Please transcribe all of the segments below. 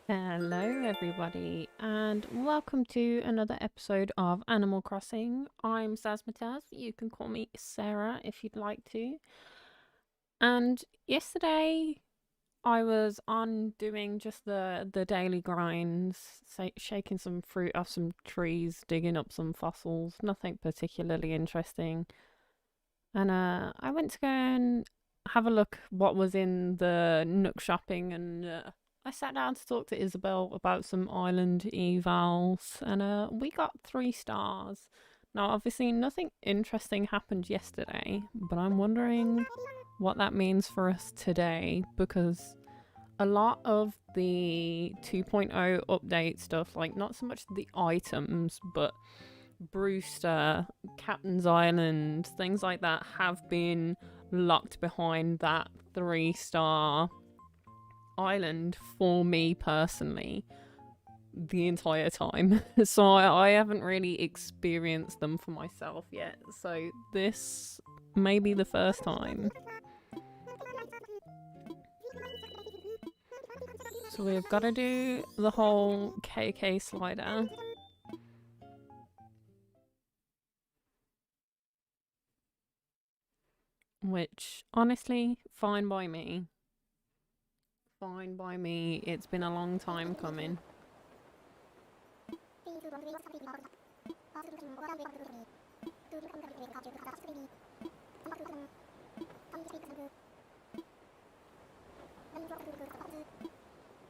Hello, everybody, and welcome to another episode of Animal Crossing. I'm Sazmataz. You can call me Sarah if you'd like to. And yesterday, I was on doing just the daily grinds, shaking some fruit off some trees, digging up some fossils. Nothing particularly interesting. And I went to go and have a look what was in the Nook shopping, and I sat down to talk to Isabel about some island evals, and we got 3 stars. Now, obviously, nothing interesting happened yesterday, but I'm wondering what that means for us today, because a lot of the 2.0 update stuff, like not so much the items, but Brewster, Captain's Island, things like that have been locked behind that 3 star island for me personally the entire time. So I haven't really experienced them for myself yet. So this may be the first time. So we've got to do the whole KK slider. Which, honestly, fine by me. Fine by me. It's been a long time coming.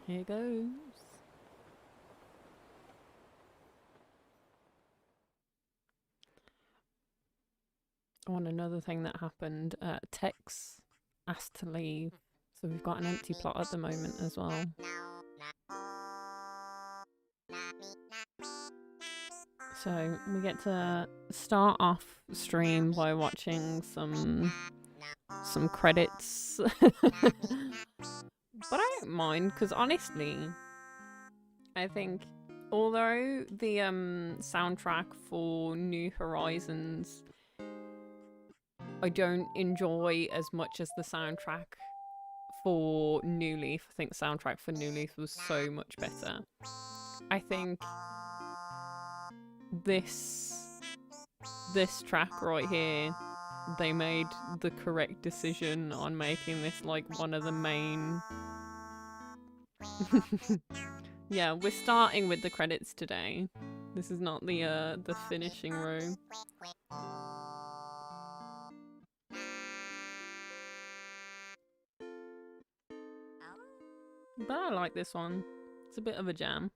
Here goes. Oh, and another thing that happened, Tex asked to leave. So we've got an empty plot at the moment as well. So we get to start off stream by watching some credits. But I don't mind, because honestly, I think although the soundtrack for New Horizons I don't enjoy as much as the soundtrack for New Leaf. I think the soundtrack for New Leaf was so much better. I think this track right here, they made the correct decision on making this like one of the main. Yeah, we're starting with the credits today. This is not the finishing room. But I like this one. It's a bit of a jam.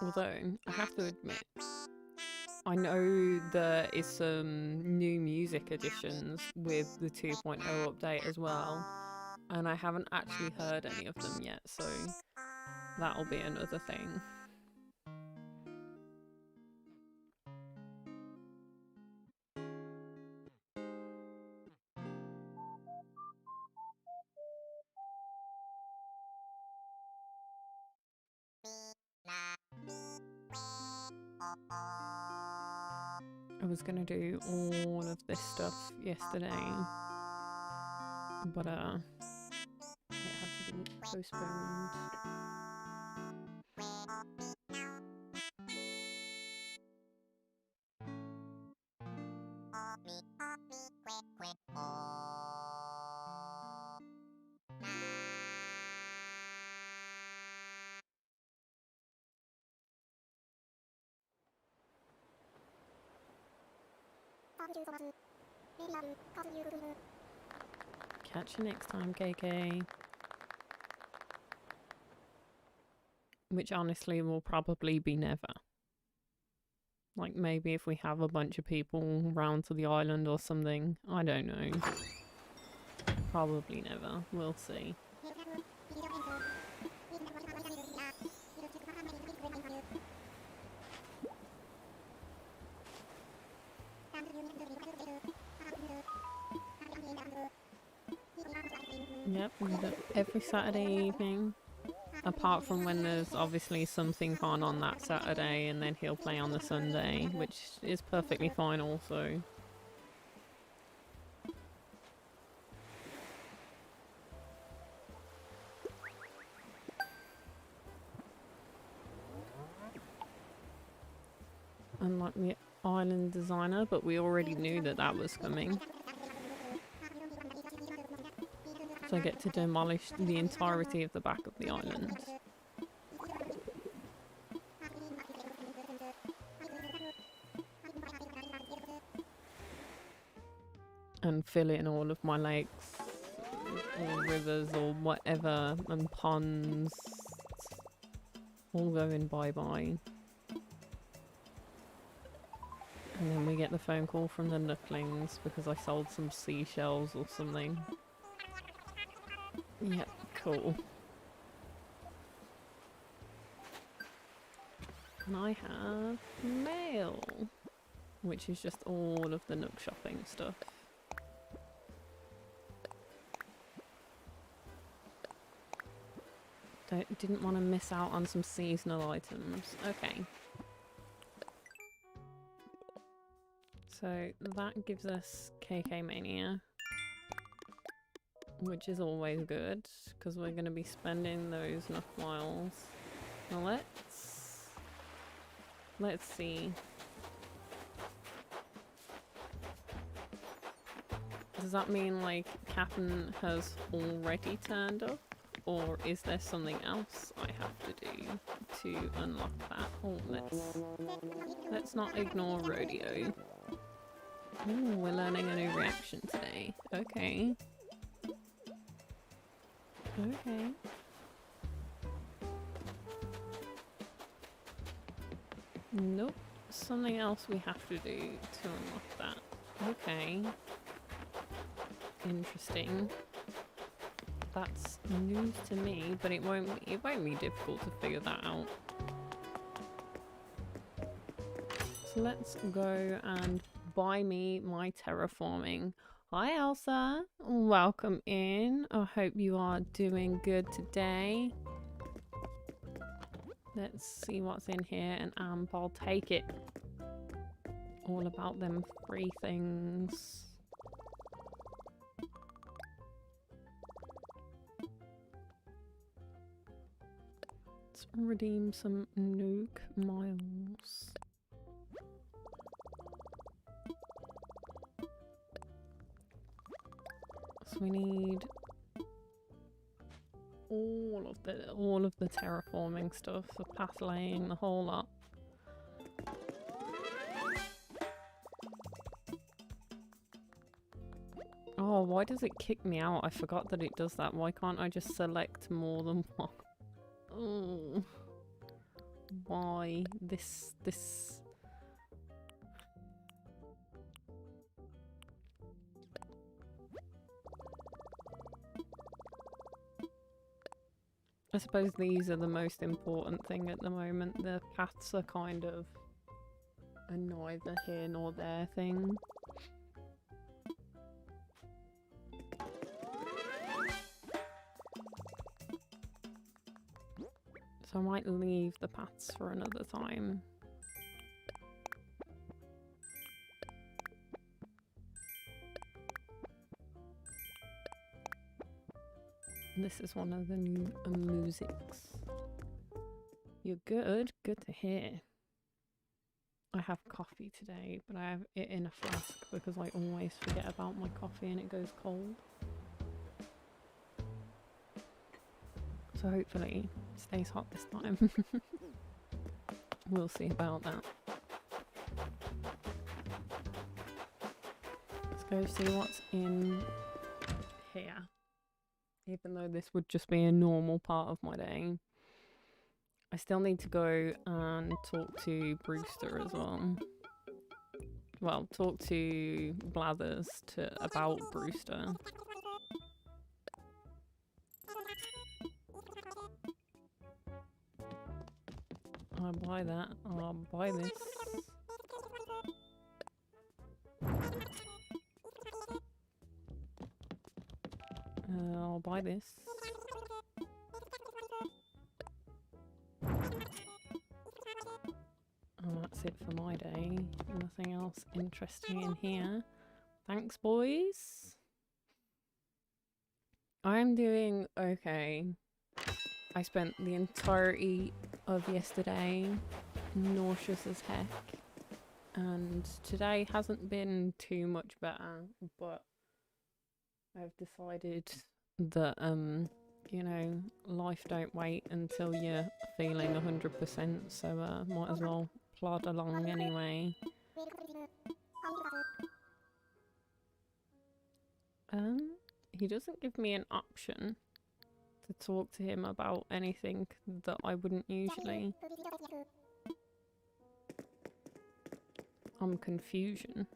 Although, I have to admit, I know there is some new music additions with the 2.0 update as well, and I haven't actually heard any of them yet, so that'll be another thing. I was gonna do all of this stuff yesterday, but it had to be postponed. Catch you next time, KK. Which honestly will probably be never. Like maybe if we have a bunch of people round to the island or something. I don't know. Probably never. We'll see. Yep, we do every Saturday evening. Apart from when there's obviously something on that Saturday and then he'll play on the Sunday, which is perfectly fine also. unlock the island designer, but we already knew that that was coming. So I get to demolish the entirety of the back of the island. And fill in all of my lakes, or rivers, or whatever, and ponds. All going bye-bye. And then we get the phone call from the Nooklings because I sold some seashells or something. Yep, cool. And I have mail, which is just all of the Nook shopping stuff. Didn't want to miss out on some seasonal items. Okay. So that gives us KK Mania, which is always good because we're going to be spending those Nook miles. Now let's see. Does that mean like Captain has already turned up? Or is there something else I have to do to unlock that? Oh, let's not ignore rodeo. Ooh, we're learning a new reaction today. Okay. Okay. Nope. Something else we have to do to unlock that. Okay. Interesting. That's news to me, but it won't be difficult to figure that out. So let's go and buy me my terraforming. Hi Elsa, welcome in. I hope you are doing good today. Let's see what's in here, and I'll take it. All about them free things. Let's redeem some Nook miles. So we need all of the terraforming stuff, the path laying, the whole lot. Oh, why does it kick me out? I forgot that it does that. Why can't I just select more than one? Oh, why this? I suppose these are the most important thing at the moment. The paths are kind of a neither here nor there thing. So I might leave the paths for another time. This is one of the new musics. You're good? Good to hear. I have coffee today, but I have it in a flask because I always forget about my coffee and it goes cold. So hopefully it stays hot this time. We'll see about that. Let's go see what's in here. Even though this would just be a normal part of my day. I still need to go and talk to Brewster as well. Well, talk to Blathers about Brewster. I'll buy that. I'll buy this. I'll buy this. And that's it for my day. Nothing else interesting in here. Thanks, boys. I'm doing okay. I spent the entirety of yesterday nauseous as heck. and today hasn't been too much better, but I've decided that you know, life don't wait until you're feeling 100%, so might as well plod along anyway. He doesn't give me an option to talk to him about anything that I wouldn't usually. Confusion.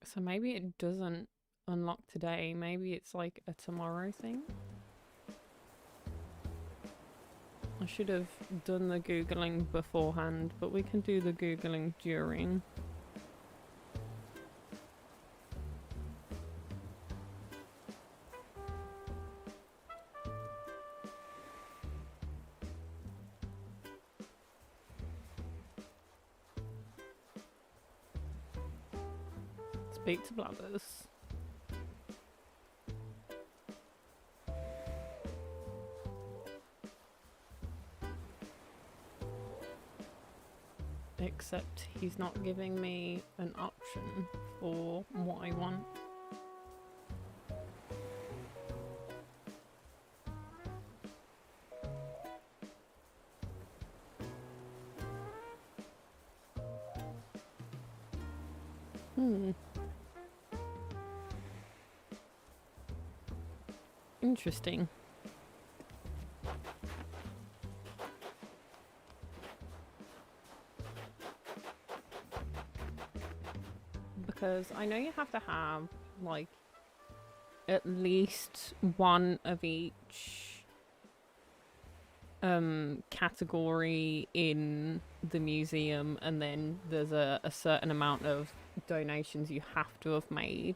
So maybe it doesn't unlock today. Maybe it's like a tomorrow thing. I should have done the Googling beforehand, but we can do the Googling during. Speak to Blathers. Except he's not giving me an option for what I want. Interesting. Because I know you have to have, like, at least one of each category in the museum, and then there's a certain amount of donations you have to have made.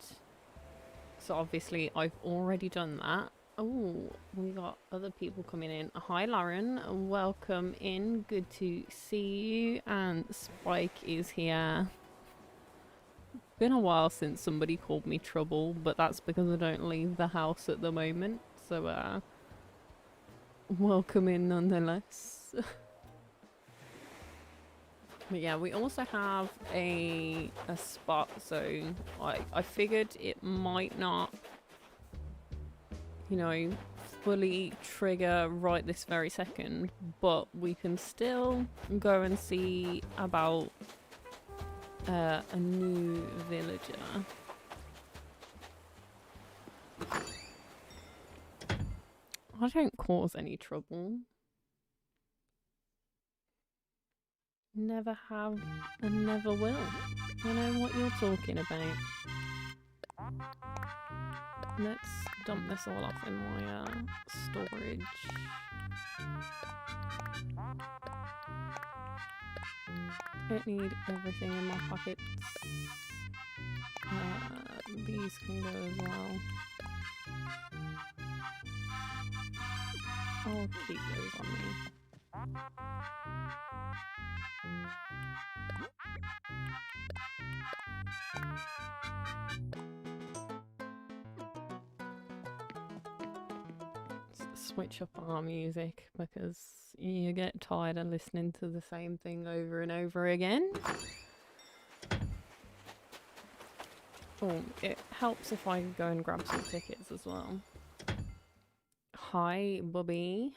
So obviously I've already done that. Oh, we got other people coming in. Hi Lauren, welcome in. Good to see you. And Spike is here. Been a while since somebody called me Trouble, but that's because I don't leave the house at the moment. So welcome in nonetheless. But yeah, we also have a spot, so I figured it might not, you know, fully trigger right this very second, but we can still go and see about a new villager. I don't cause any trouble. Never have and never will. I know what you're talking about. Let's dump this all off in my storage. Don't need everything in my pockets. These can go as well. I'll keep those on me. Switch up our music because you get tired of listening to the same thing over and over again. Oh, it helps if I go and grab some tickets as well. Hi, Bobby.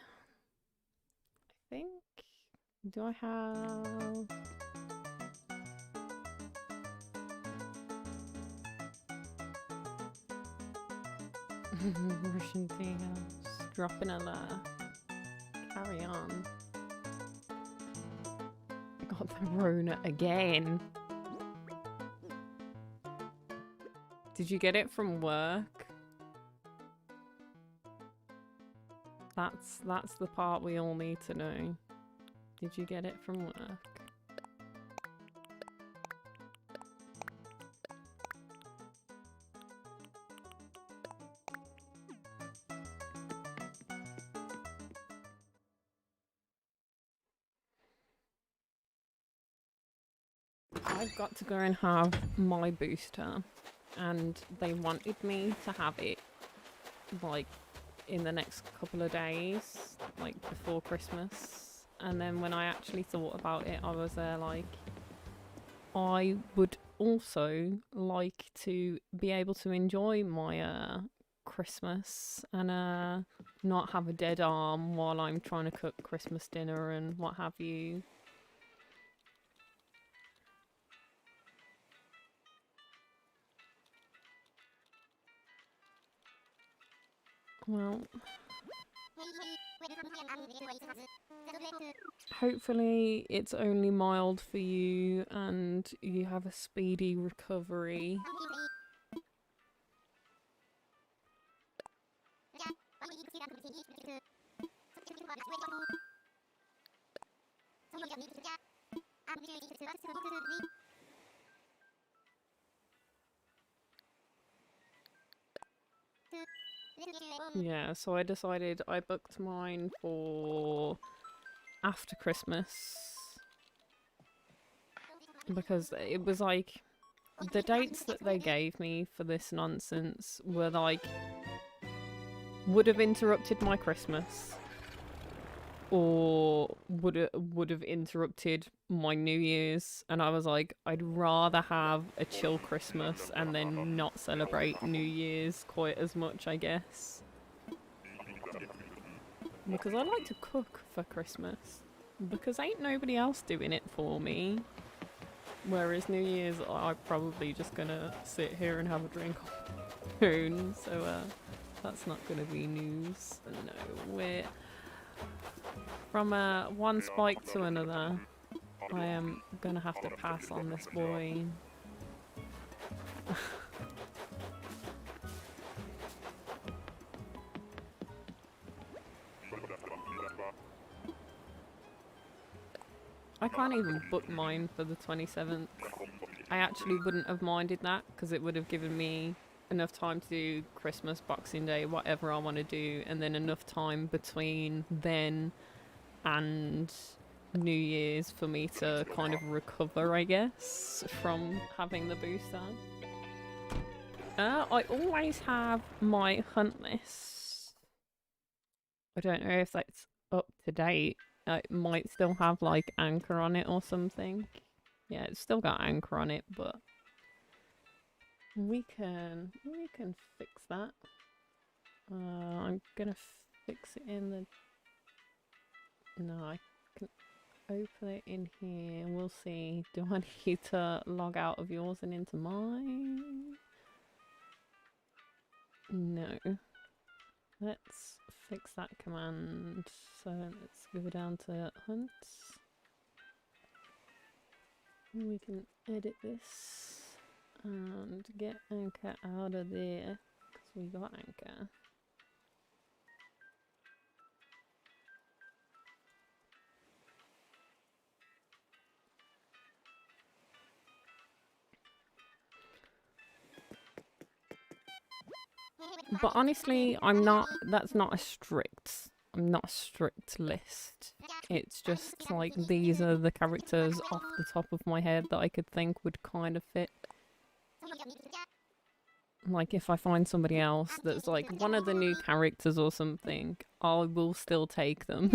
I think... Do I have... Russian tea house. Dropping a carry on. I got the Rona again. Did you get it from work? That's the part we all need to know. Did you get it from work? I've got to go and have my booster, and they wanted me to have it like in the next couple of days, like before Christmas, and then when I actually thought about it, I was there like, I would also like to be able to enjoy my Christmas and not have a dead arm while I'm trying to cook Christmas dinner and what have you. Well, hopefully it's only mild for you and you have a speedy recovery. Yeah, so I decided I booked mine for after Christmas because it was like the dates that they gave me for this nonsense were like would have interrupted my Christmas or would have interrupted my New Year's, and I was like, I'd rather have a chill Christmas and then not celebrate New Year's quite as much, I guess. Because I like to cook for Christmas. Because ain't nobody else doing it for me. Whereas New Year's, I'm probably just gonna sit here and have a drink soon. So that's not gonna be news. No, we're from one spike to another. I am gonna have to pass on this boy. I can't even book mine for the 27th. I actually wouldn't have minded that because it would have given me enough time to do Christmas, Boxing Day, whatever I want to do, and then enough time between then and New Year's for me to kind of recover, I guess, from having the booster. I always have my hunt list. I don't know if that's up to date. It might still have like anchor on it or something. Yeah, it's still got anchor on it, but we can fix that. I'm gonna fix it in the. No, I can open it in here. We'll see. Do I need to log out of yours and into mine? No. Let's fix that command. So let's go down to hunts. We can edit this and get anchor out of there because we got anchor. But honestly, that's not a strict, I'm not a strict list. It's just like these are the characters off the top of my head that I could think would kind of fit. Like if I find somebody else that's like one of the new characters or something, I will still take them.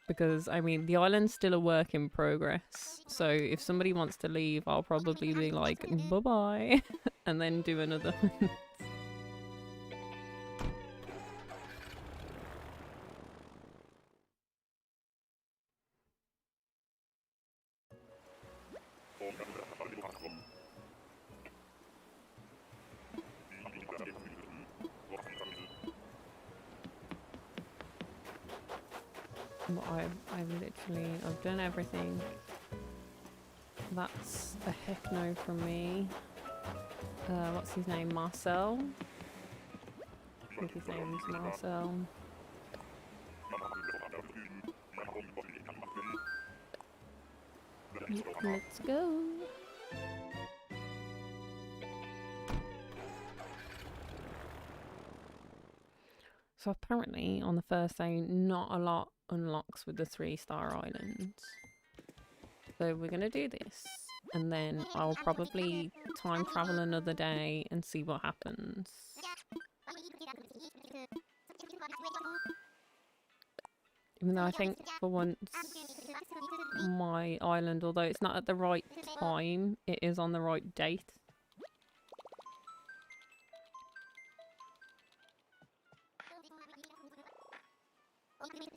Because, I mean, the island's still a work in progress. So if somebody wants to leave, I'll probably be like, bye-bye, and then do another one. I've done everything. That's a heck no from me. What's his name? Marcel? I think his name's Marcel. Let's go. So apparently on the first day, not a lot unlocks with the 3-star islands. So we're gonna do this, and then I'll probably time travel another day and see what happens. Even though I think for once my island, although it's not at the right time, it is on the right date.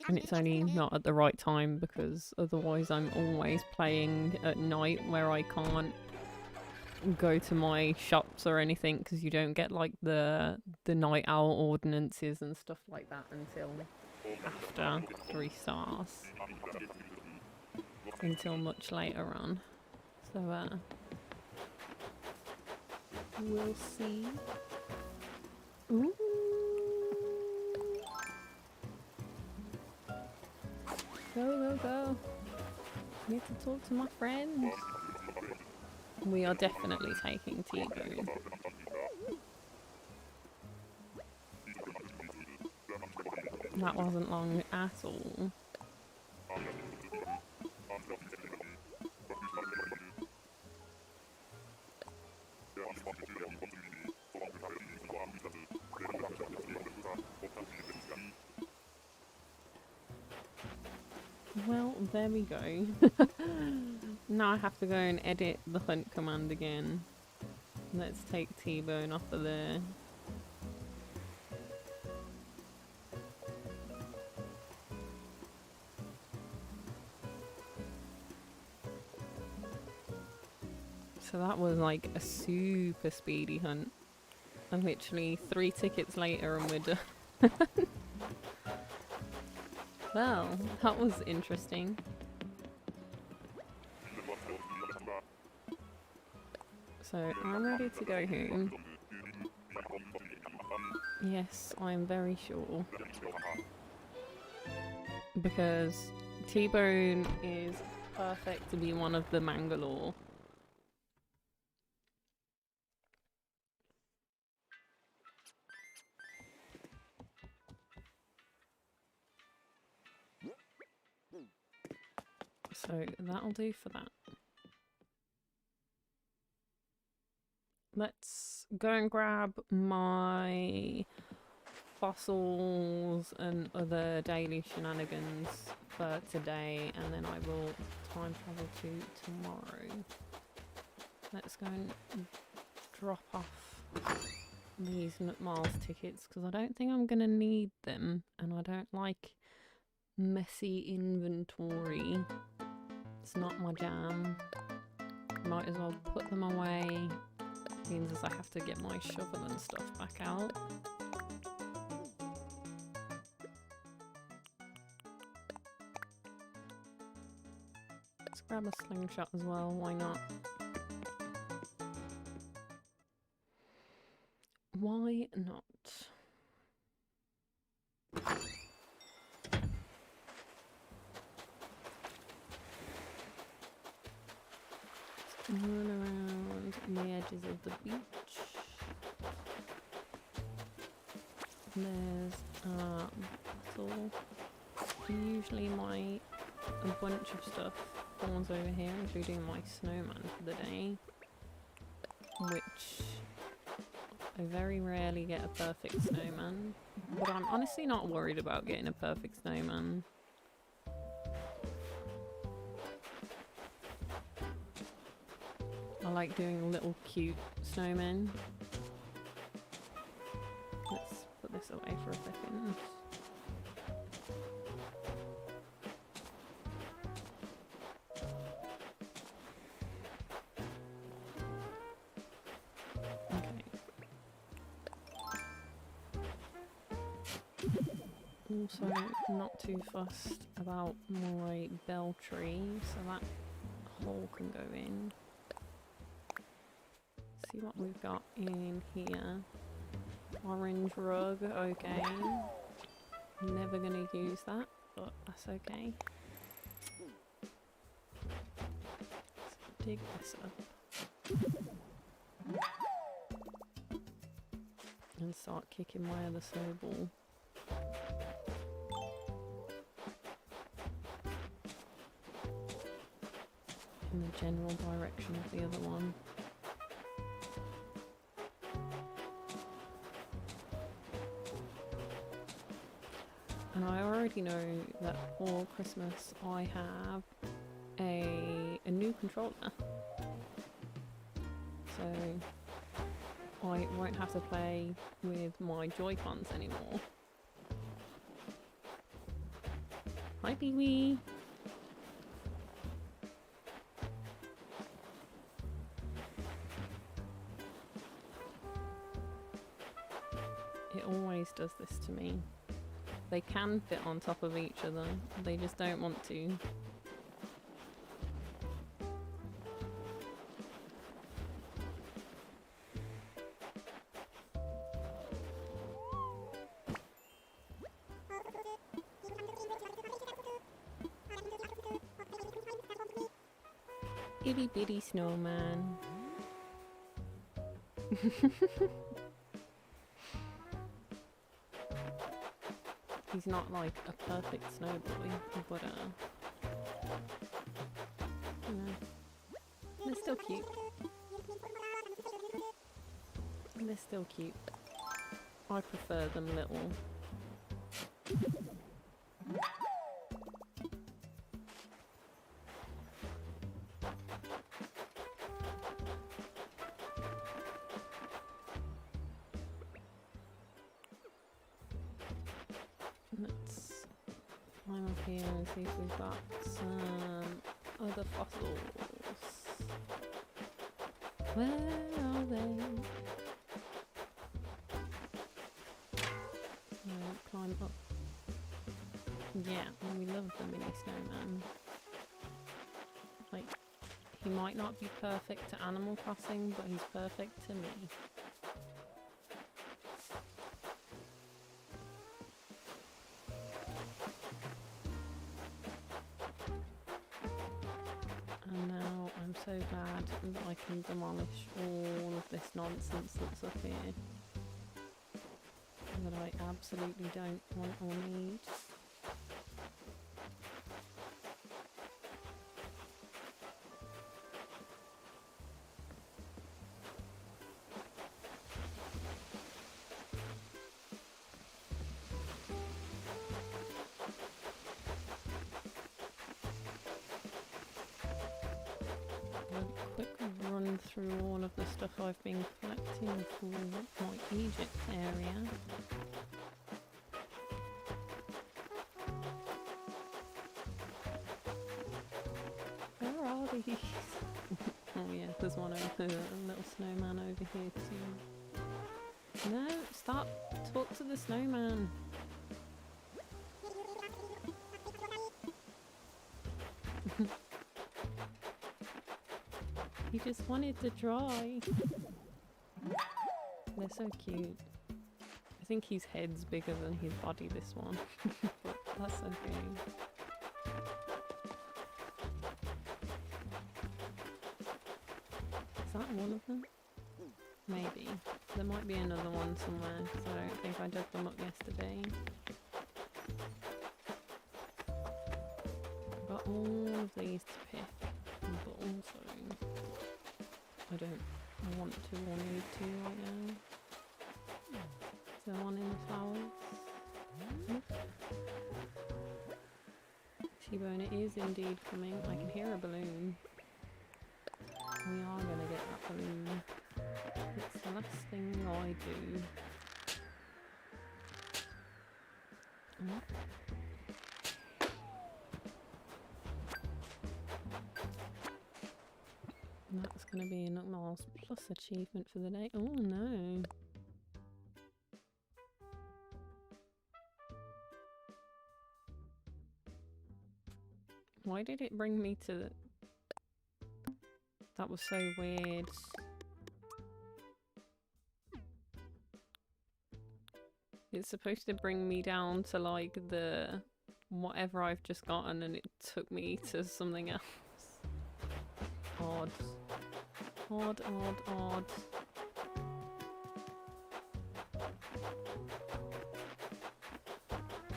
And it's only not at the right time because otherwise I'm always playing at night where I can't go to my shops or anything because you don't get like the night owl ordinances and stuff like that until after 3 stars. Until much later on. So we'll see. Ooh. Go, go, go. I need to talk to my friends. We are definitely taking T-Bone. That wasn't long at all. Well, there we go. Now I have to go and edit the hunt command again. Let's take T-Bone off of there. So that was like a super speedy hunt. And literally 3 tickets later and we're done. Well, that was interesting. So I'm ready to go home. Yes, I'm very sure. Because T-Bone is perfect to be one of the Mangalore. So that'll do for that. Let's go and grab my fossils and other daily shenanigans for today, and then I will time travel to tomorrow. Let's go and drop off these Miles tickets because I don't think I'm gonna need them, and I don't like messy inventory. It's not my jam. Might as well put them away. Means as I have to get my shovel and stuff back out. Let's grab a slingshot as well, why not? Why not? Run around the edges of the beach. There's a bottle. Usually a bunch of stuff spawns over here, including my snowman for the day. Which I very rarely get a perfect snowman. But I'm honestly not worried about getting a perfect snowman. I like doing little cute snowmen. Let's put this away for a second. Okay. Also, not too fussed about my bell tree, so that hole can go in. See what we've got in here. Orange rug, okay. Never gonna use that, but that's okay. Let's dig this up. And start kicking my other snowball. In the general direction of the other one. already know that for Christmas I have a new controller. So I won't have to play with my Joy-Cons anymore. Hi, Pee-wee! It always does this to me. They can fit on top of each other, they just don't want to. Itty bitty snowman. He's not like a perfect snow boy, but you know, they're still cute. They're still cute. I prefer them little. Let's climb up here and see if we've got some other fossils. Where are they? Climb up. Yeah, we love the mini snowman. Like, he might not be perfect to Animal Crossing, but he's perfect to me. And now I'm so glad that I can demolish all of this nonsense that's up here that I absolutely don't want or need. Through all of the stuff I've been collecting for my Egypt area. Where are these? Oh yeah, there's one over there, a little snowman over here too. No, stop! Talk to the snowman! He just wanted to dry. They're so cute. I think his head's bigger than his body, this one. But that's okay. Is that one of them? Maybe. There might be another one somewhere, because I don't think I dug them up yesterday. I've got all of these to pick, but also I don't want to or need to right now. Is there one in the flowers? T-Bone, it is indeed coming. I can hear a balloon. We are gonna get that balloon. It's the last thing I do. That's going to be an Miles Plus achievement for the day. Oh no. Why did it bring me to the... That was so weird. It's supposed to bring me down to like the... whatever I've just gotten, and it took me to something else. Odd. Odd, odd, odd.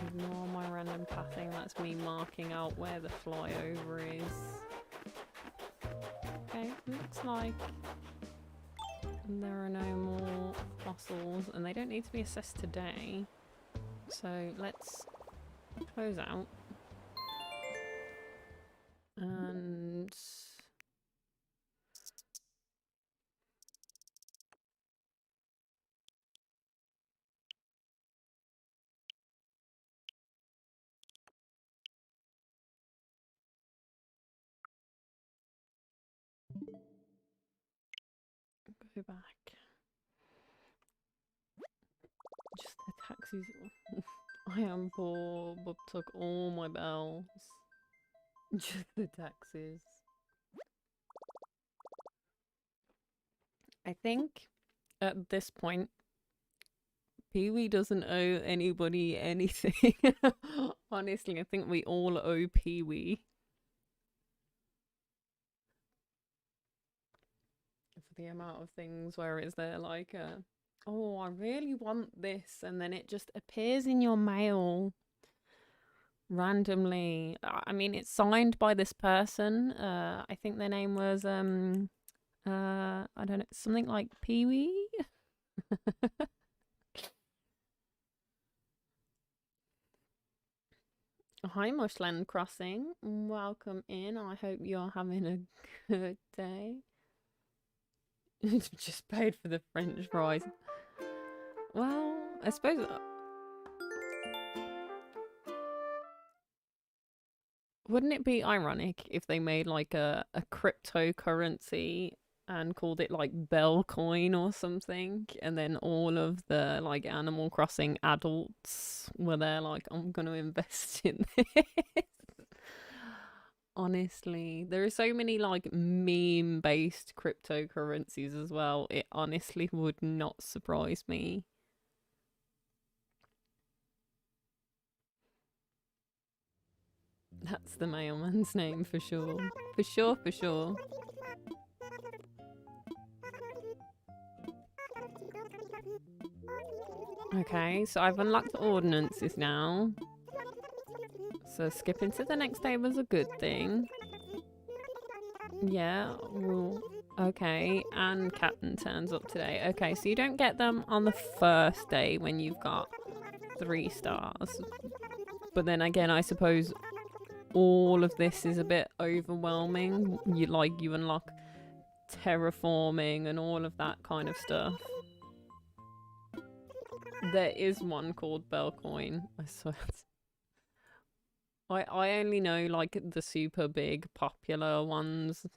Ignore my random pathing, that's me marking out where the flyover is. Okay, looks like there are no more fossils, and they don't need to be assessed today. So let's Close out. And go back. Just the taxis. I am poor. Bob took all my bells. Just the taxes. I think at this point, Pee-wee doesn't owe anybody anything. Honestly, I think we all owe Pee-wee. For the amount of things where it's there like, oh, I really want this, and then it just appears in your mail randomly. I mean, it's signed by this person. I think their name was, I don't know, something like Pee-wee? Hi, Mushland Crossing. Welcome in. I hope you're having a good day. Just paid for the French fries. Well, I suppose... Wouldn't it be ironic if they made like a cryptocurrency and called it like Bellcoin or something, and then all of the like Animal Crossing adults were there like, I'm gonna invest in this. Honestly, there are so many like meme based cryptocurrencies as well. It honestly would not surprise me. That's the mailman's name for sure. For sure, for sure. Okay, so I've unlocked the ordinances now. So skipping to the next day was a good thing. Yeah, well, okay, and Captain turns up today. Okay, so you don't get them on the first day when you've got 3 stars. But then again, I suppose all of this is a bit overwhelming. You unlock terraforming and all of that kind of stuff. There is one called Bellcoin, I swear. I only know like the super big popular ones.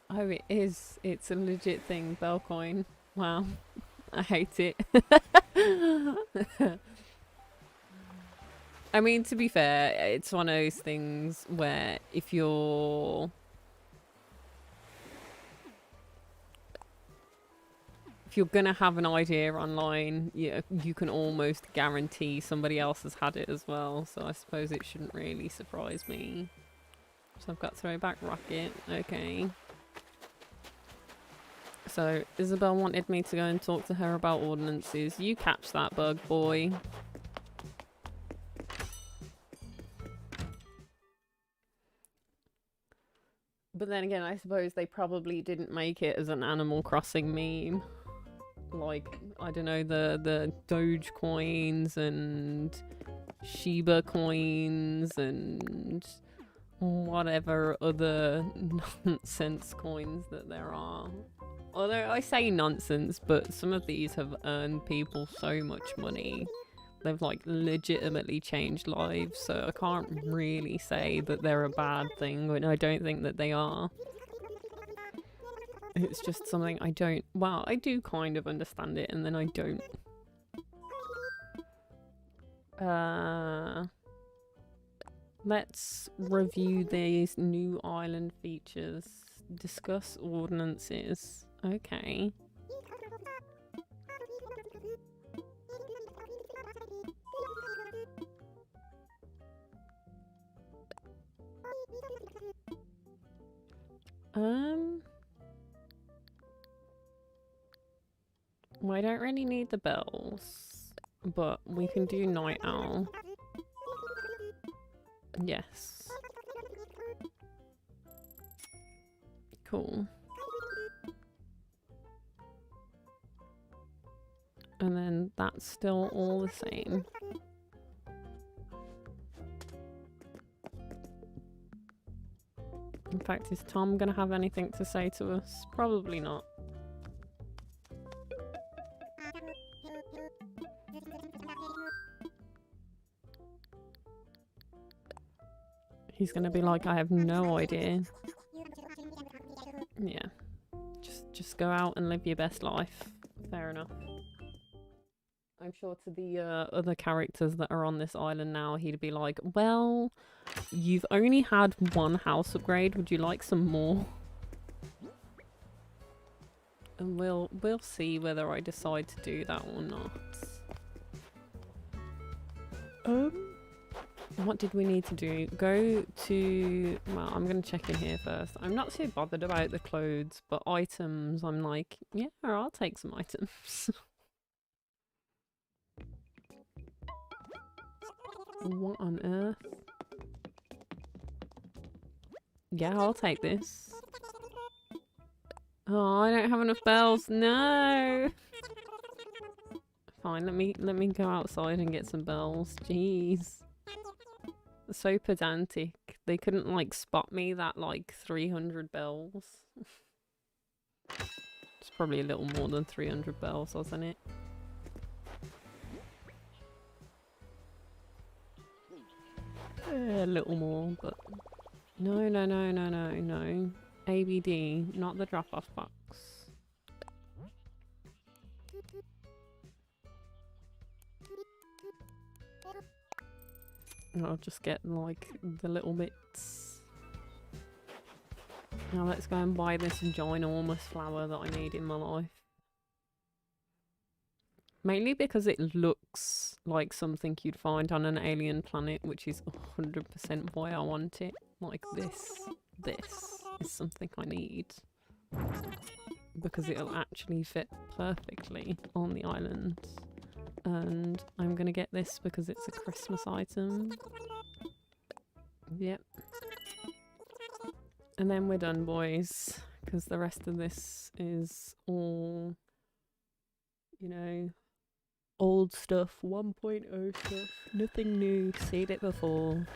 Oh, it is. It's a legit thing, Bellcoin. Wow. I hate it. I mean, to be fair, it's one of those things where if you're gonna have an idea online, you can almost guarantee somebody else has had it as well. So I suppose it shouldn't really surprise me. So I've got throwback rocket. Okay. So Isabel wanted me to go and talk to her about ordinances. You catch that bug, boy. But then again, I suppose they probably didn't make it as an Animal Crossing meme. Like, I don't know, the Doge coins and Shiba coins and whatever other nonsense coins that there are. Although I say nonsense, but some of these have earned people so much money. They've like legitimately changed lives, so I can't really say that they're a bad thing when I don't think that they are. It's just something I don't... Well, I do kind of understand it, and then I don't. Let's review these new island features. Discuss ordinances. Okay. Well, I don't really need the bells, but we can do night owl. Yes. Cool. And then that's still all the same. In fact, is Tom gonna have anything to say to us? Probably not. He's gonna be like, I have no idea. Yeah. Just go out and live your best life. Fair enough. I'm sure to the other characters that are on this island now, he'd be like, well, you've only had one house upgrade. Would you like some more? And we'll see whether I decide to do that or not. What did we need to do? Go to... Well, I'm going to check in here first. I'm not too bothered about the clothes, but items, I'm like, yeah, I'll take some items. What on earth? Yeah, I'll take this. Oh, I don't have enough bells. No! Fine, let me go outside and get some bells. Jeez. So pedantic. They couldn't like spot me that like 300 bells. It's probably a little more than 300 bells, wasn't it? A little more, but no. ABD, not the drop-off box. I'll just get like the little bits. Now let's go and buy this ginormous flower that I need in my life. Mainly because it looks like something you'd find on an alien planet, which is 100% why I want it. Like this. This is something I need. Because it'll actually fit perfectly on the island. And I'm gonna get this because it's a Christmas item. Yep. And then we're done, boys. Because the rest of this is all, you know, old stuff, 1.0 stuff. Nothing new, seen it before.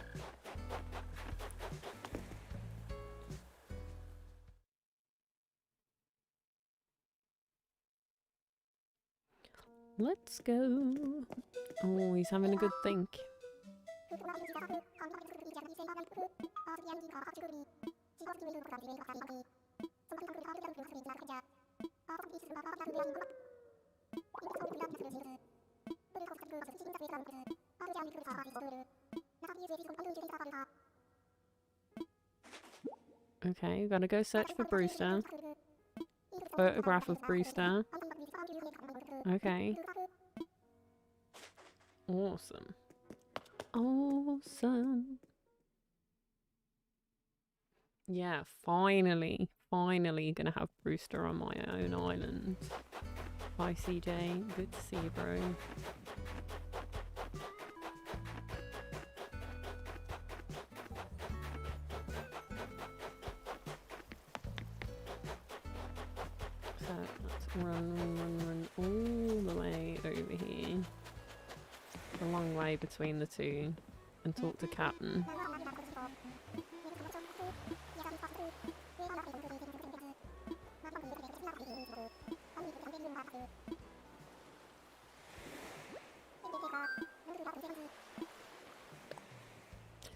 Let's go. Oh, he's having a good think. Okay, gotta go search for Brewster. Photograph of Brewster. Okay. Awesome. Awesome. Yeah, finally gonna have Brewster on my own island. Bye, CJ. Good to see you, bro. So let's run all the way over here. A long way between the two, and talk to Captain.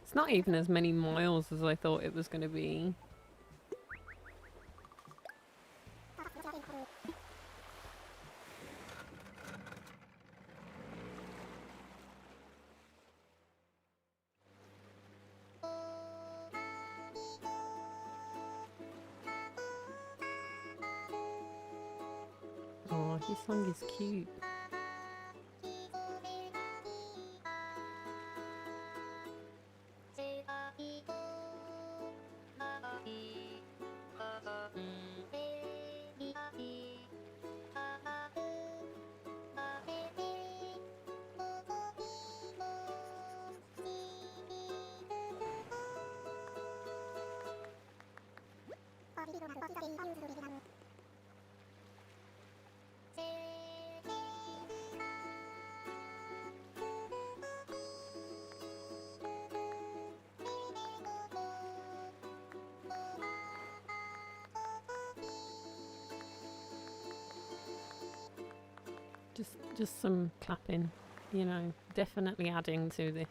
It's not even as many miles as I thought it was going to be. Oh, his song is cute. Just some clapping, you know, definitely adding to this.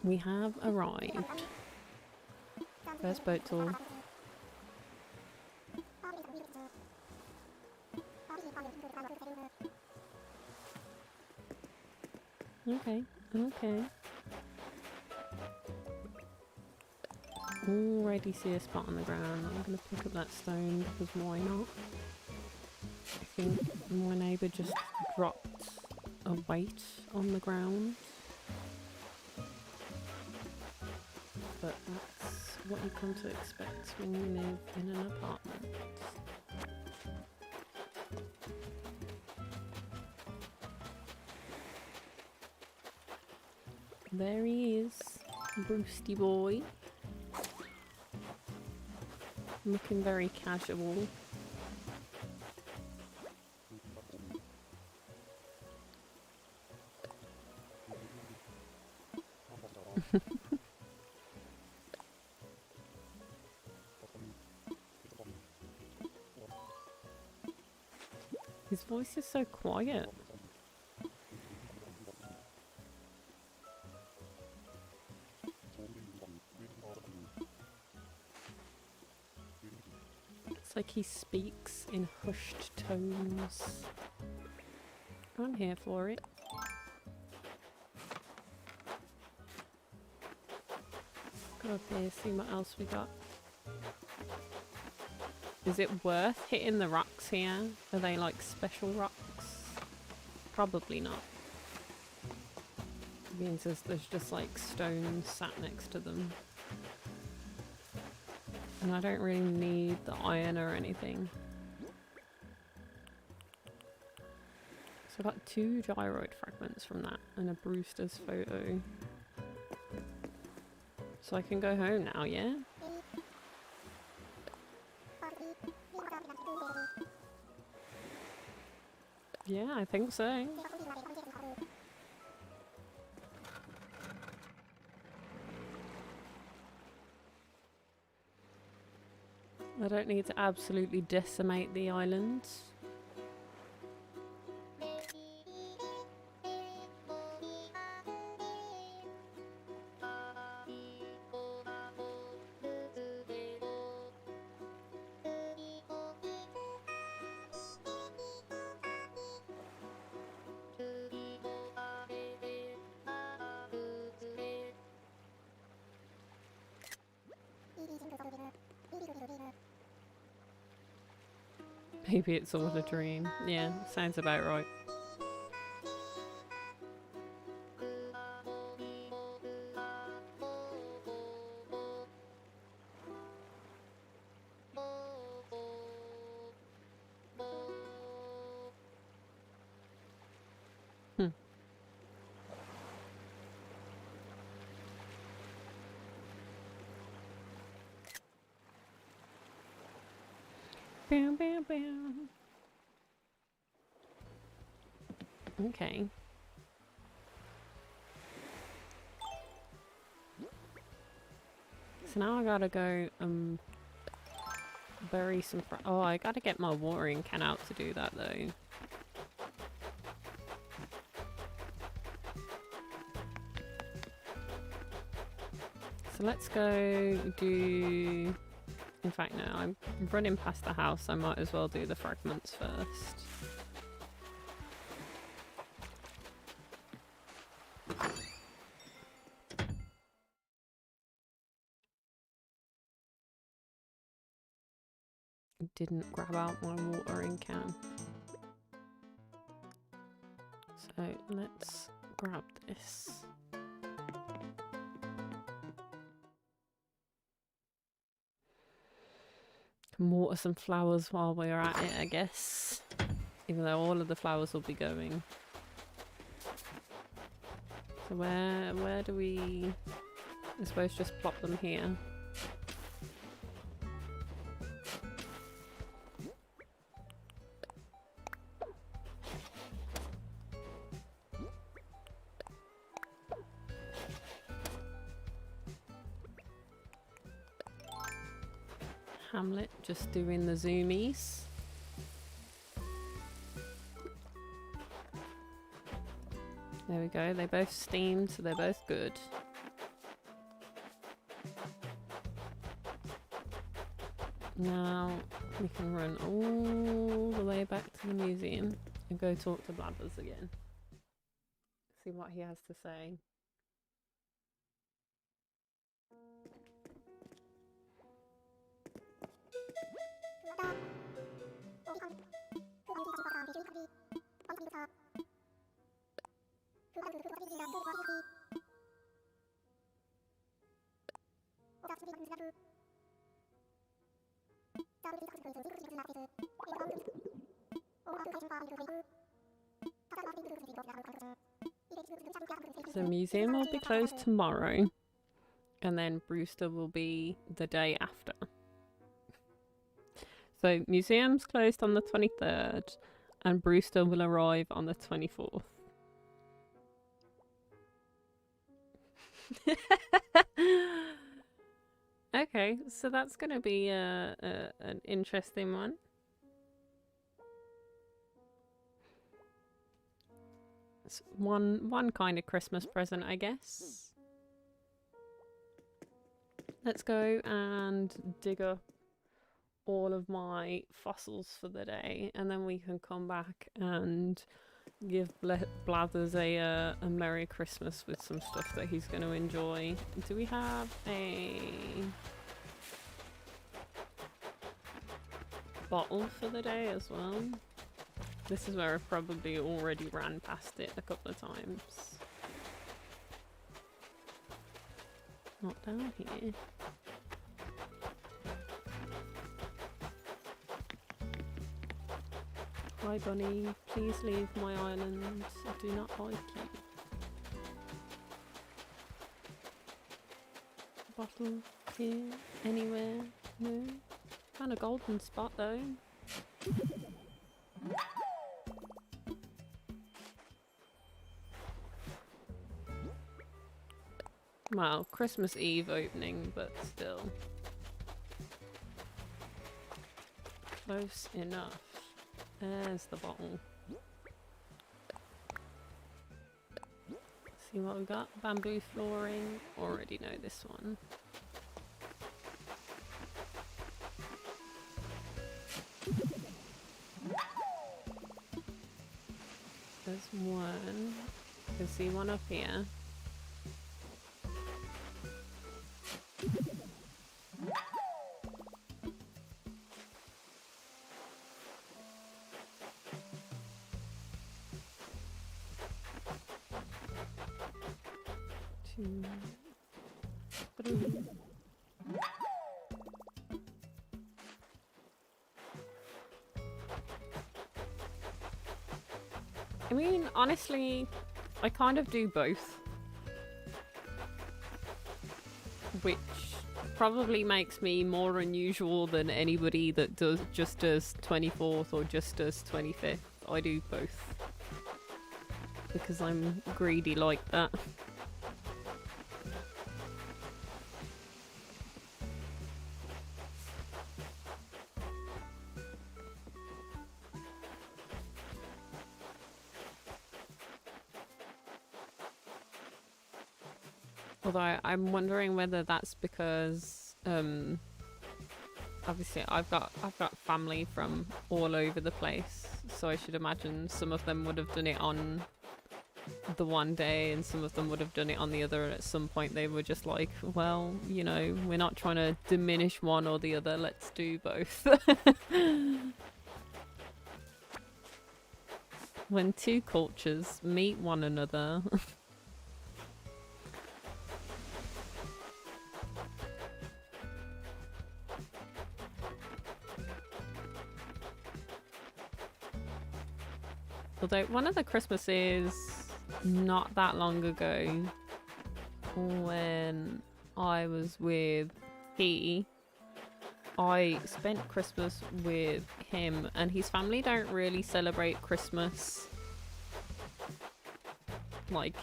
We have arrived. First boat tour. Okay, okay. Already see a spot on the ground. I'm gonna pick up that stone because why not? I think my neighbour just dropped a weight on the ground. But that's what you come to expect when you live in an apartment. There he is, Brucey boy. Looking very casual. His voice is so quiet. It's like he speaks in hushed tones. I'm here for it. Go up here, see what else we got. Is it worth hitting the rocks here? Are they like special rocks? Probably not. It means there's just like stones sat next to them. And I don't really need the iron or anything. So I got 2 gyroid fragments from that and a Brewster's photo. So I can go home now, yeah? Yeah, I think so. I don't need to absolutely decimate the island. Maybe it's all a dream. Yeah, sounds about right. Bam, bam, bam. Okay. So now I gotta go bury some oh, I gotta get my watering can out to do that though. So let's go do... In fact, no, I'm running past the house. I might as well do the fragments first. Didn't grab out my watering can. So let's grab this. Can water some flowers while we're at it, I guess. Even though all of the flowers will be going. So where do we... I suppose just plop them here. Hamlet just doing the zoomies. There we go, they both steamed, so they're both good. Now we can run all the way back to the museum and go talk to Blathers again. See what he has to say. The museum will be closed tomorrow, and then Brewster will be the day after. So museum's closed on the 23rd, and Brewster will arrive on the 24th. Okay, so that's going to be an interesting one. It's one kind of Christmas present, I guess. Let's go and dig up all of my fossils for the day, and then we can come back and give Blathers a Merry Christmas with some stuff that he's going to enjoy. Do we have a bottle for the day as well? This is where I've probably already ran past it a couple of times. Not down here. Hi Bunny, please leave my island. I do not like you. Bottle here, anywhere? No. Found a golden spot though. Well, Christmas Eve opening, but still. Close enough. There's the bottle. See what we got? Bamboo flooring. Already know this one. There's one. You can see one up here. Two, three. I mean, honestly, I kind of do both. Which probably makes me more unusual than anybody that just does 24th or just does 25th. I do both. Because I'm greedy like that. Although I'm wondering whether that's because obviously I've got family from all over the place, so I should imagine some of them would have done it on the one day and some of them would have done it on the other, and at some point they were just like, well, you know, we're not trying to diminish one or the other, let's do both. When two cultures meet one another. Although one of the Christmases not that long ago, when I was with I spent Christmas with him, and his family don't really celebrate Christmas like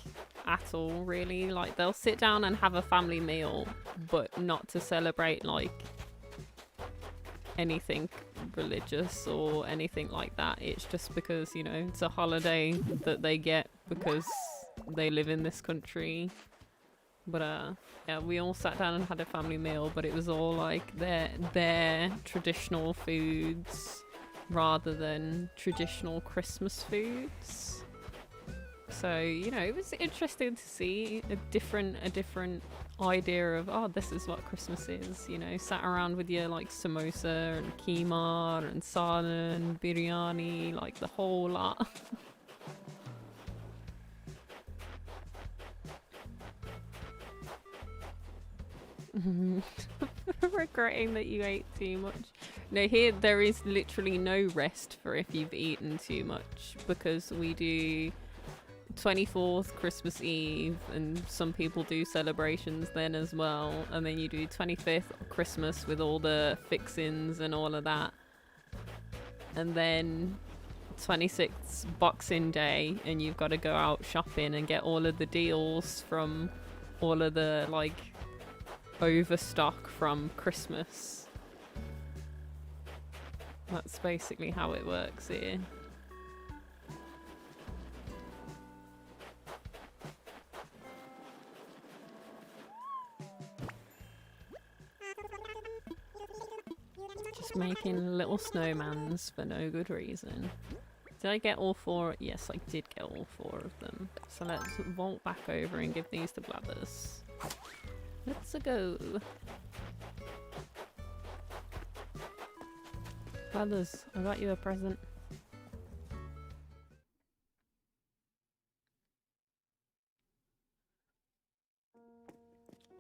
at all, really. Like, they'll sit down and have a family meal, but not to celebrate like anything religious or anything like that. It's just because, you know, it's a holiday that they get because they live in this country. But yeah, we all sat down and had a family meal, but it was all like their traditional foods rather than traditional Christmas foods. So, you know, it was interesting to see a different idea of, oh, this is what Christmas is, you know, sat around with your like samosa and keema and sarna and biryani, like the whole lot. Regretting that you ate too much. No, here there is literally no rest for if you've eaten too much, because we do 24th Christmas Eve, and some people do celebrations then as well, and then you do 25th Christmas with all the fixings and all of that, and then 26th Boxing Day, and you've got to go out shopping and get all of the deals from all of the like overstock from Christmas. That's basically how it works here. Just making little snowmans for no good reason. Did I get all four? Yes, I did get all four of them. So let's vault back over and give these to Blathers. Let's go. Blathers, I got you a present.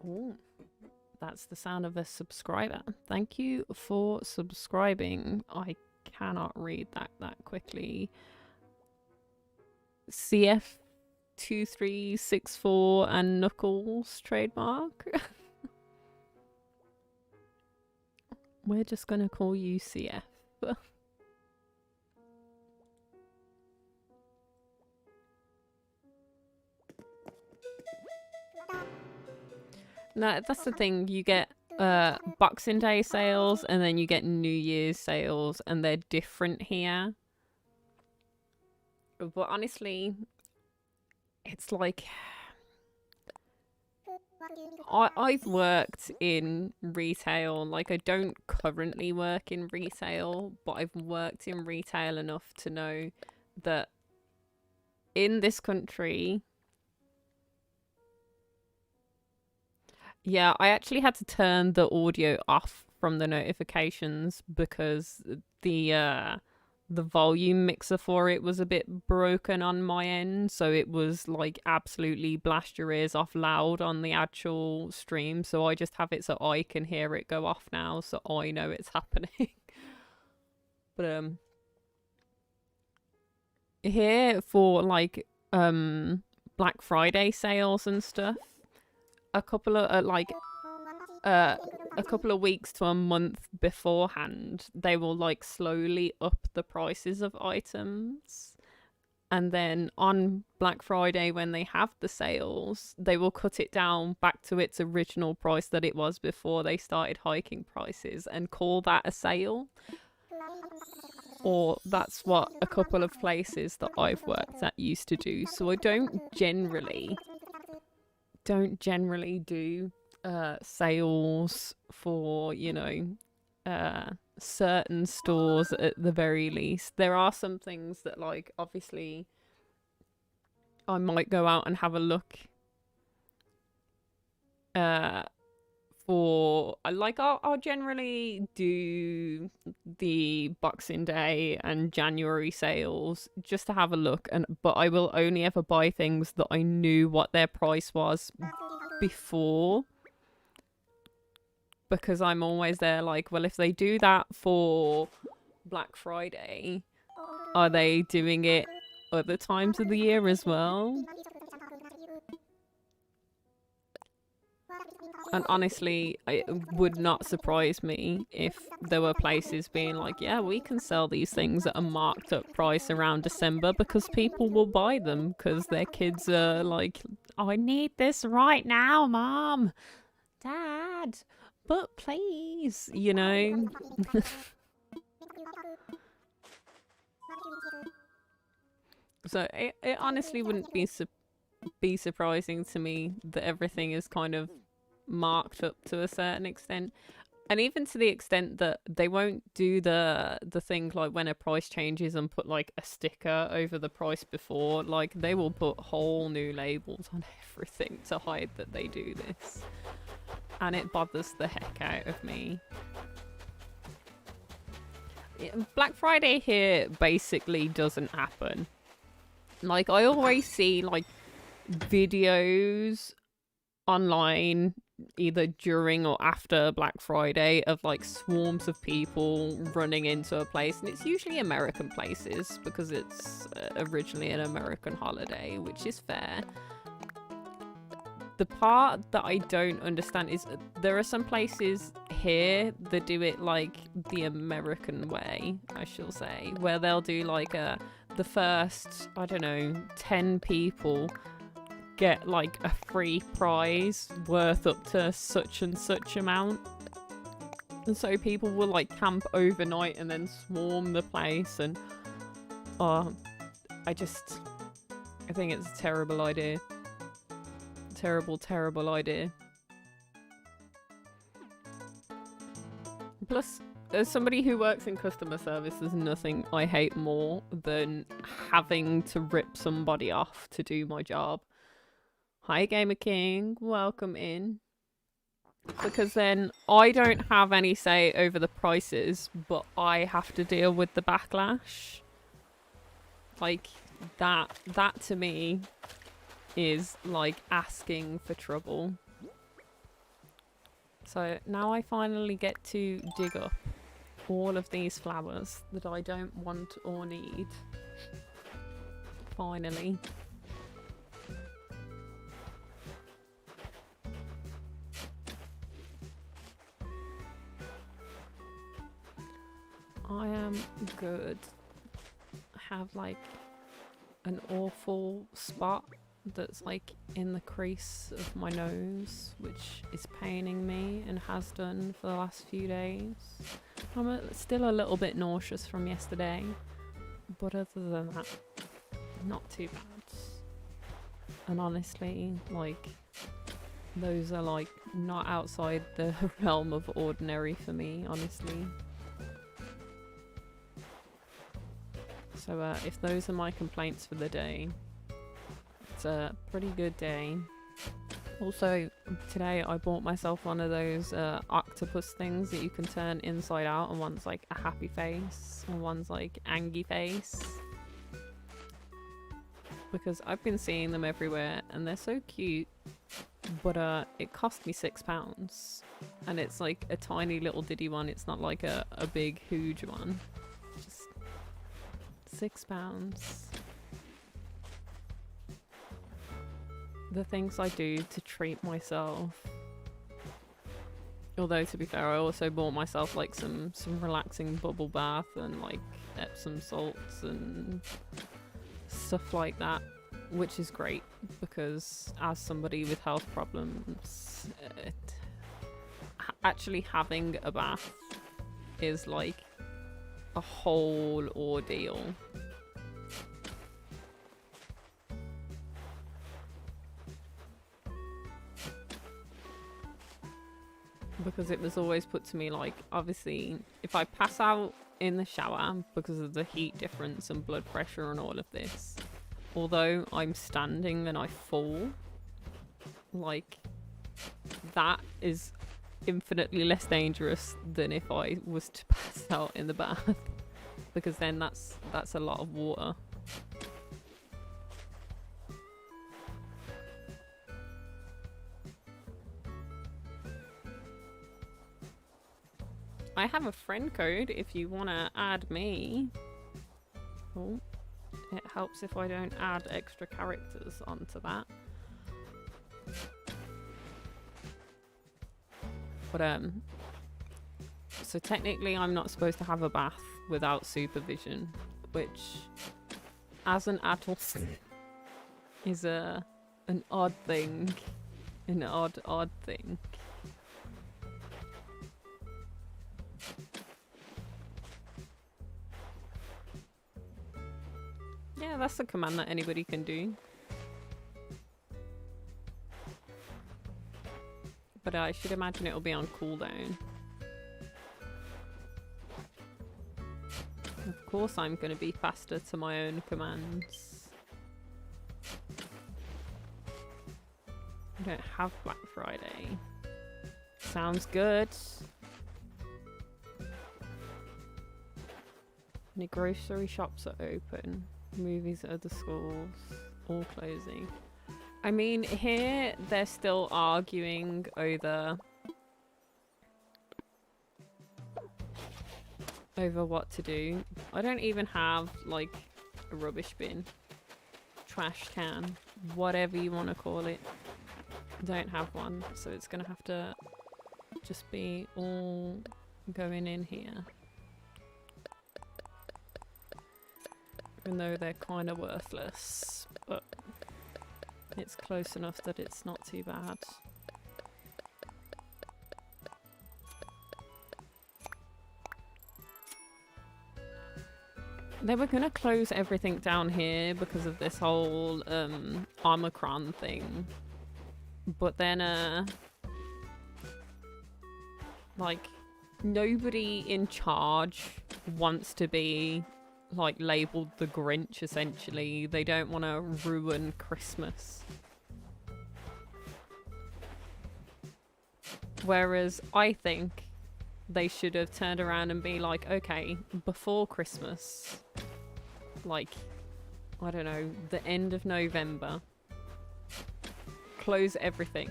Oh, that's the sound of a subscriber. Thank you for subscribing. I cannot read that quickly. CF2364 and Knuckles trademark. We're just gonna call you CF. No, that's the thing. You get Boxing Day sales and then you get New Year's sales, and they're different here. But honestly, it's like I've worked in retail. Like, I don't currently work in retail, but I've worked in retail enough to know that in this country, yeah, I actually had to turn the audio off from the notifications because the volume mixer for it was a bit broken on my end, so it was like absolutely blast your ears off loud on the actual stream. So I just have it so I can hear it go off now, so I know it's happening. But here for like Black Friday sales and stuff, a couple of a couple of weeks to a month beforehand, they will like slowly up the prices of items, and then on Black Friday when they have the sales, they will cut it down back to its original price that it was before they started hiking prices and call that a sale. Or that's what a couple of places that I've worked at used to do. So I don't generally do sales for, you know, certain stores at the very least. There are some things that, like, obviously I might go out and have a look for, like, I'll generally do the Boxing Day and January sales just to have a look, but I will only ever buy things that I knew what their price was before, because I'm always there like, well, if they do that for Black Friday, are they doing it other times of the year as well? And honestly, it would not surprise me if there were places being like, yeah, we can sell these things at a marked up price around December because people will buy them because their kids are like, oh, I need this right now, Mom. Dad, but please, you know. So it honestly wouldn't be surprising to me that everything is kind of marked up to a certain extent. And even to the extent that they won't do the thing like when a price changes and put like a sticker over the price before. Like they will put whole new labels on everything to hide that they do this. And it bothers the heck out of me. Black Friday here basically doesn't happen. Like I always see like videos online either during or after Black Friday of like swarms of people running into a place, and it's usually American places because it's originally an American holiday, which is fair. The part that I don't understand is there are some places here that do it like the American way, I shall say, where they'll do like the first, I don't know, 10 people get like a free prize worth up to such and such amount. And so people will like camp overnight and then swarm the place, and I think it's a terrible idea. Terrible idea. Plus, as somebody who works in customer service, there's nothing I hate more than having to rip somebody off to do my job. Hi Gamer King, welcome in. Because then I don't have any say over the prices, but I have to deal with the backlash. Like, that to me is like asking for trouble. So now I finally get to dig up all of these flowers that I don't want or need. Finally. I am good. I have like an awful spot that's like in the crease of my nose, which is paining me and has done for the last few days. I'm still a little bit nauseous from yesterday, but other than that, not too bad. And honestly, like, those are like not outside the realm of ordinary for me, honestly. So if those are my complaints for the day, it's a pretty good day. Also, today I bought myself one of those octopus things that you can turn inside out, and one's like a happy face and one's like angry face. Because I've been seeing them everywhere and they're so cute, but it cost me £6, and it's like a tiny little diddy one. It's not like a big huge one. Just £6. The things I do to treat myself. Although, to be fair, I also bought myself like some relaxing bubble bath and like Epsom salts and stuff like that, which is great because as somebody with health problems, actually having a bath is like a whole ordeal. Because it was always put to me like, obviously, if I pass out in the shower because of the heat difference and blood pressure and all of this, although I'm standing and I fall, like, that is infinitely less dangerous than if I was to pass out in the bath, because then that's a lot of water. I have a friend code if you want to add me. Oh, it helps if I don't add extra characters onto that. But so technically I'm not supposed to have a bath without supervision, which as an adult is an odd thing. An odd thing. Yeah, that's a command that anybody can do. But I should imagine it'll be on cooldown. Of course I'm going to be faster to my own commands. I don't have Black Friday. Sounds good. Any grocery shops are open. Movies at other schools. All closing. I mean, here they're still arguing over what to do. I don't even have, like, a rubbish bin. Trash can. Whatever you want to call it. Don't have one, so it's gonna have to just be all going in here. Even though they're kind of worthless, but it's close enough that it's not too bad. They were gonna close everything down here because of this whole Omicron thing. But then like nobody in charge wants to be like labeled the Grinch, essentially. They don't want to ruin Christmas. Whereas I think they should have turned around and be like, okay, before Christmas, like, I don't know, the end of November, close everything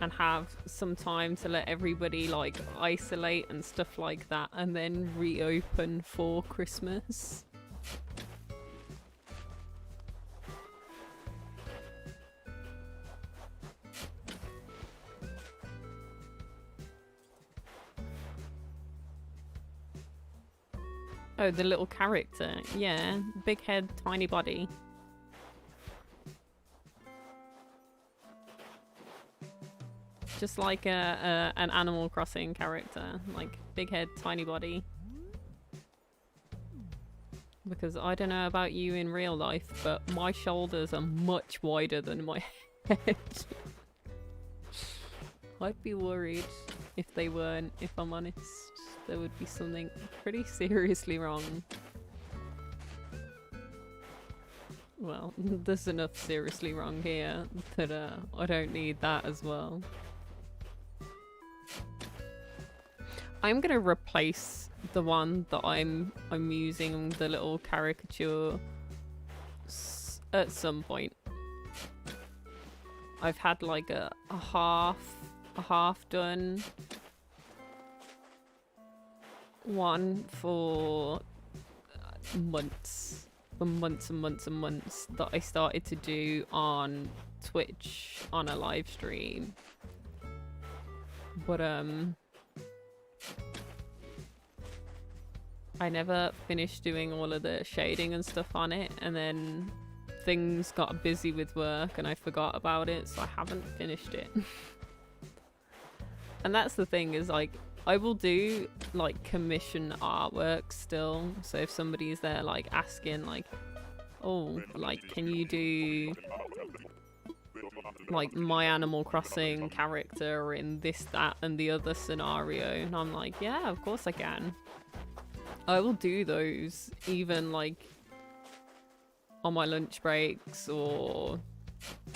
and have some time to let everybody like isolate and stuff like that, and then reopen for Christmas. Oh, the little character. Yeah, big head, tiny body. Just like an Animal Crossing character. Like, big head, tiny body. Because I don't know about you in real life, but my shoulders are much wider than my head. I'd be worried if they weren't, if I'm honest. There would be something pretty seriously wrong. Well, there's enough seriously wrong here that I don't need that as well. I'm gonna replace the one that I'm using, the little caricature, at some point. I've had like a half done one for months and months that I started to do on Twitch on a live stream, but I never finished doing all of the shading and stuff on it, and then things got busy with work and I forgot about it, so I haven't finished it. And that's the thing, is like, I will do like commission artwork still. So if somebody's there like asking like, oh, like, can you do like my Animal Crossing character in this, that and the other scenario, and I'm like, yeah, of course I can. I will do those even like on my lunch breaks or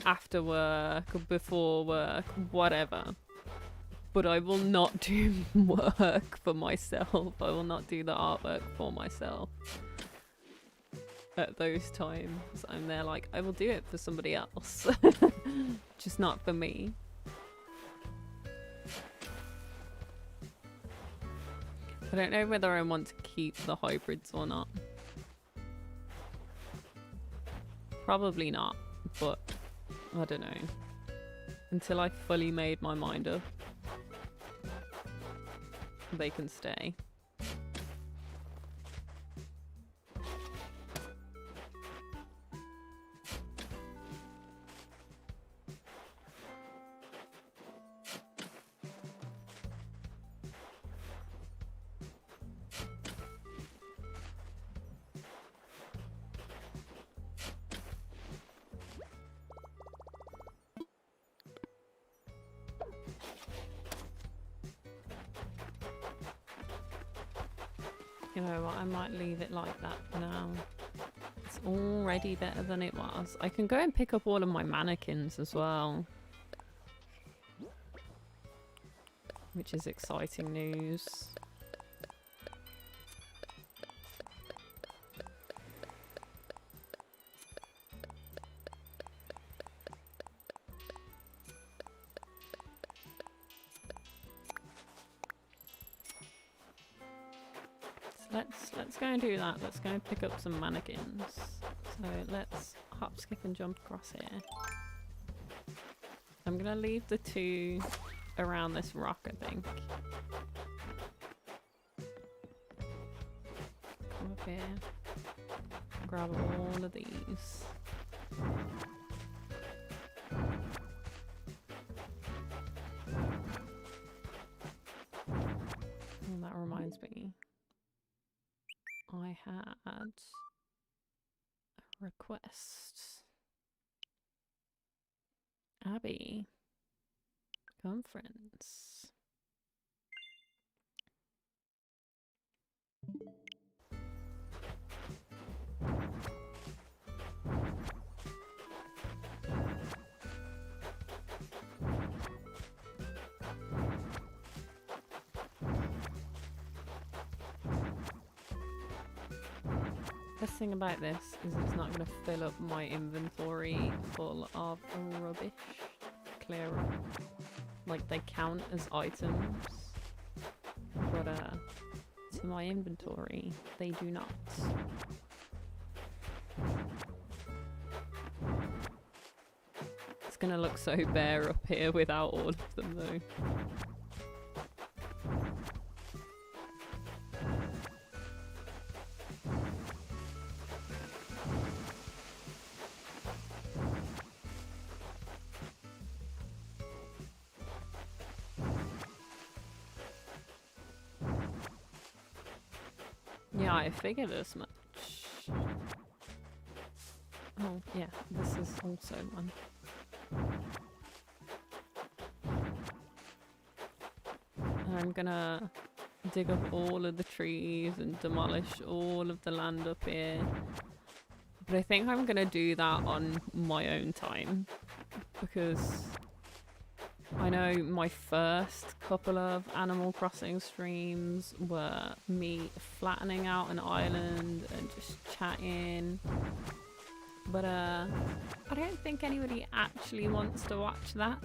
after work or before work, whatever. But I will not do work for myself. I will not do the artwork for myself at those times. I'm there like, I will do it for somebody else. Just not for me. I don't know whether I want to keep the hybrids or not. Probably not, but I don't know. Until I fully made my mind up, they can stay. You know what, I might leave it like that for now. It's already better than it was. I can go and pick up all of my mannequins as well. Which is exciting news. Let's go and do that. Let's go and pick up some mannequins. So let's hop, skip and jump across here. I'm gonna leave the two around this rock, I think. Come up here. Grab all of these. And that reminds me. I had a request. Abby. Conference. Best thing about this is it's not going to fill up my inventory full of rubbish. Clear up. Like, they count as items, but to my inventory, they do not. It's gonna look so bare up here without all of them though. Yeah, I figured as much. Oh, yeah, this is also one. And I'm gonna dig up all of the trees and demolish all of the land up here. But I think I'm gonna do that on my own time. Because I know my first couple of Animal Crossing streams were me flattening out an island and just chatting. But I don't think anybody actually wants to watch that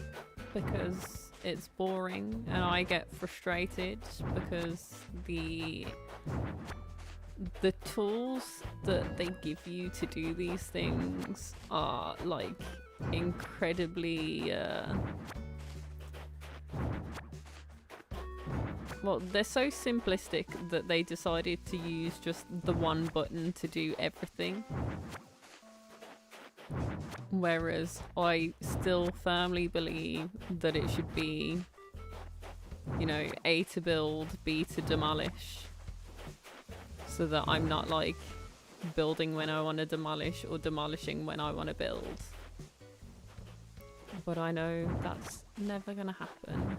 because it's boring and I get frustrated because the tools that they give you to do these things are like incredibly well, they're so simplistic that they decided to use just the one button to do everything. Whereas I still firmly believe that it should be, you know, A to build, B to demolish. So that I'm not like building when I want to demolish or demolishing when I want to build. But I know that's never gonna happen.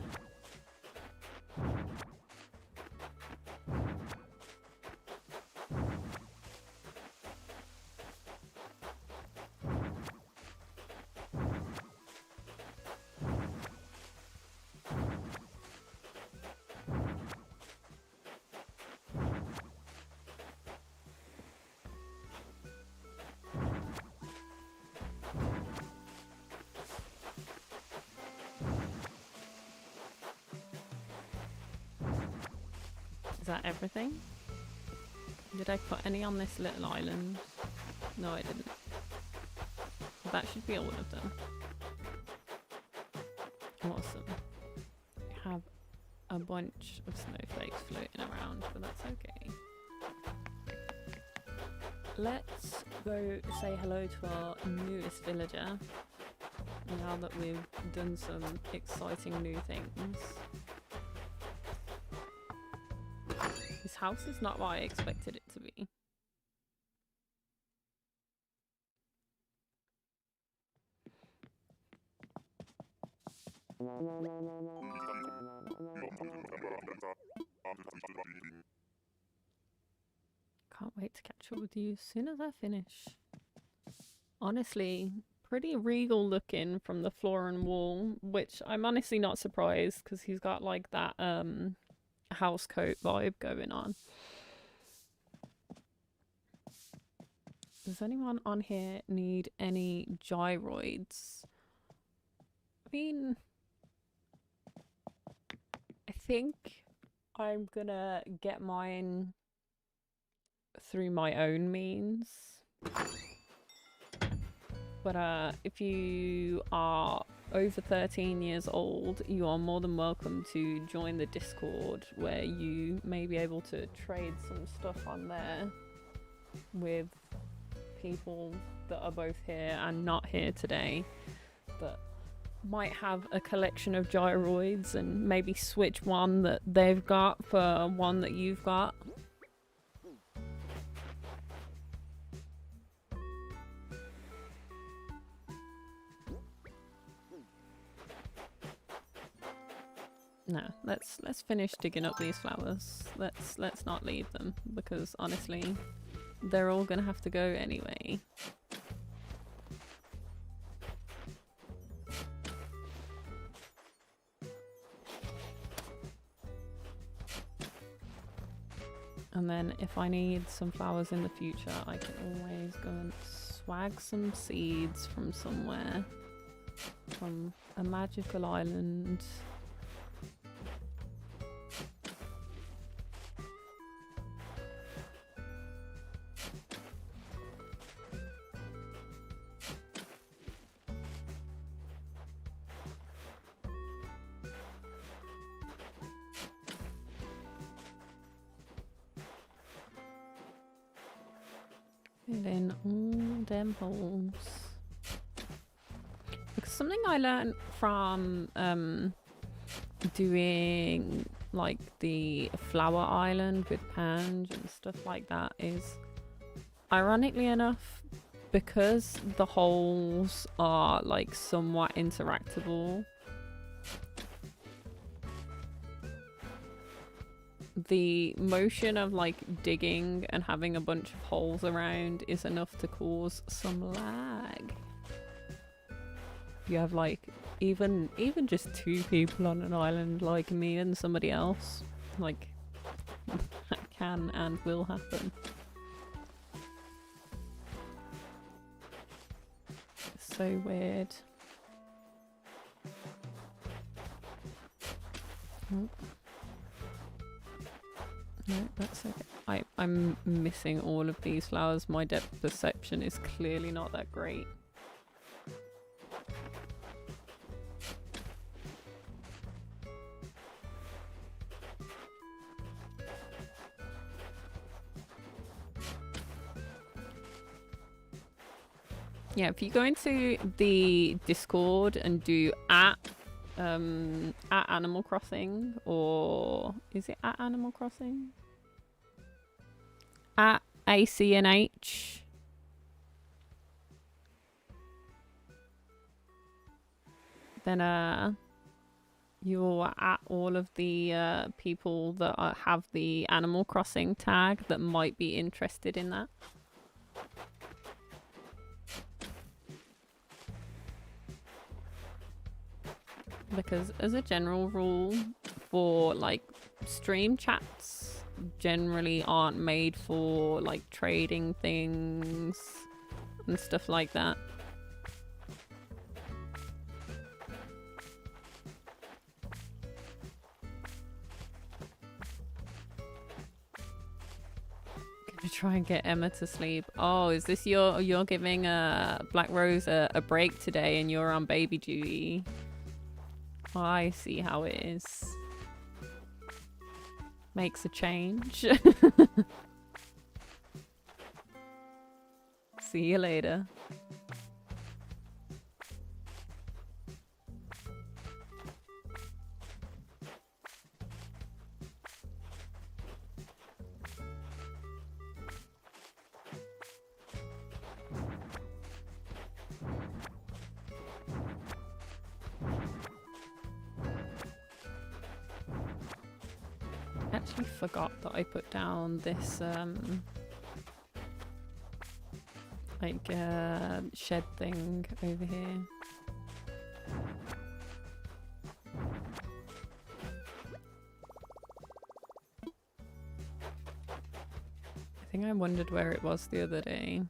Is that everything? Did I put any on this little island? No, I didn't. That should be all of them. Awesome. I have a bunch of snowflakes floating around, but that's okay. Let's go say hello to our newest villager. Now that we've done some exciting new things. This house is not what I expected it to be. wait to catch up with you as soon as I finish. Honestly, pretty regal looking from the floor and wall, which I'm honestly not surprised because he's got like that housecoat vibe going on. Does anyone on here need any gyroids? I mean, I think I'm gonna get mine through my own means. But if you are over 13 years old, you are more than welcome to join the Discord, where you may be able to trade some stuff on there with people that are both here and not here today that might have a collection of gyroids, and maybe switch one that they've got for one that you've got. No, let's finish digging up these flowers. Let's not leave them, because honestly, they're all gonna have to go anyway. And then if I need some flowers in the future, I can always go and swag some seeds from somewhere. From a magical island. Fill in all them holes. Because something I learned from doing like the flower island with Pange and stuff like that is, ironically enough, because the holes are like somewhat interactable, the motion of like digging and having a bunch of holes around is enough to cause some lag. You have like even just two people on an island, like me and somebody else, like that can and will happen. It's so weird. Oh. No, that's okay. I'm missing all of these flowers. My depth perception is clearly not that great. Yeah, if you go into the Discord and do at Animal Crossing, or is it at Animal Crossing? At ACNH. Then you're at all of the people that have the Animal Crossing tag that might be interested in that. Because as a general rule, for like stream chats generally aren't made for like trading things and stuff like that. Gonna try and get Emma to sleep. Oh, is this you're giving Black Rose a break today and you're on baby duty? I see how it is. Makes a change. See you later. Actually forgot that I put down this like shed thing over here. I think I wondered where it was the other day.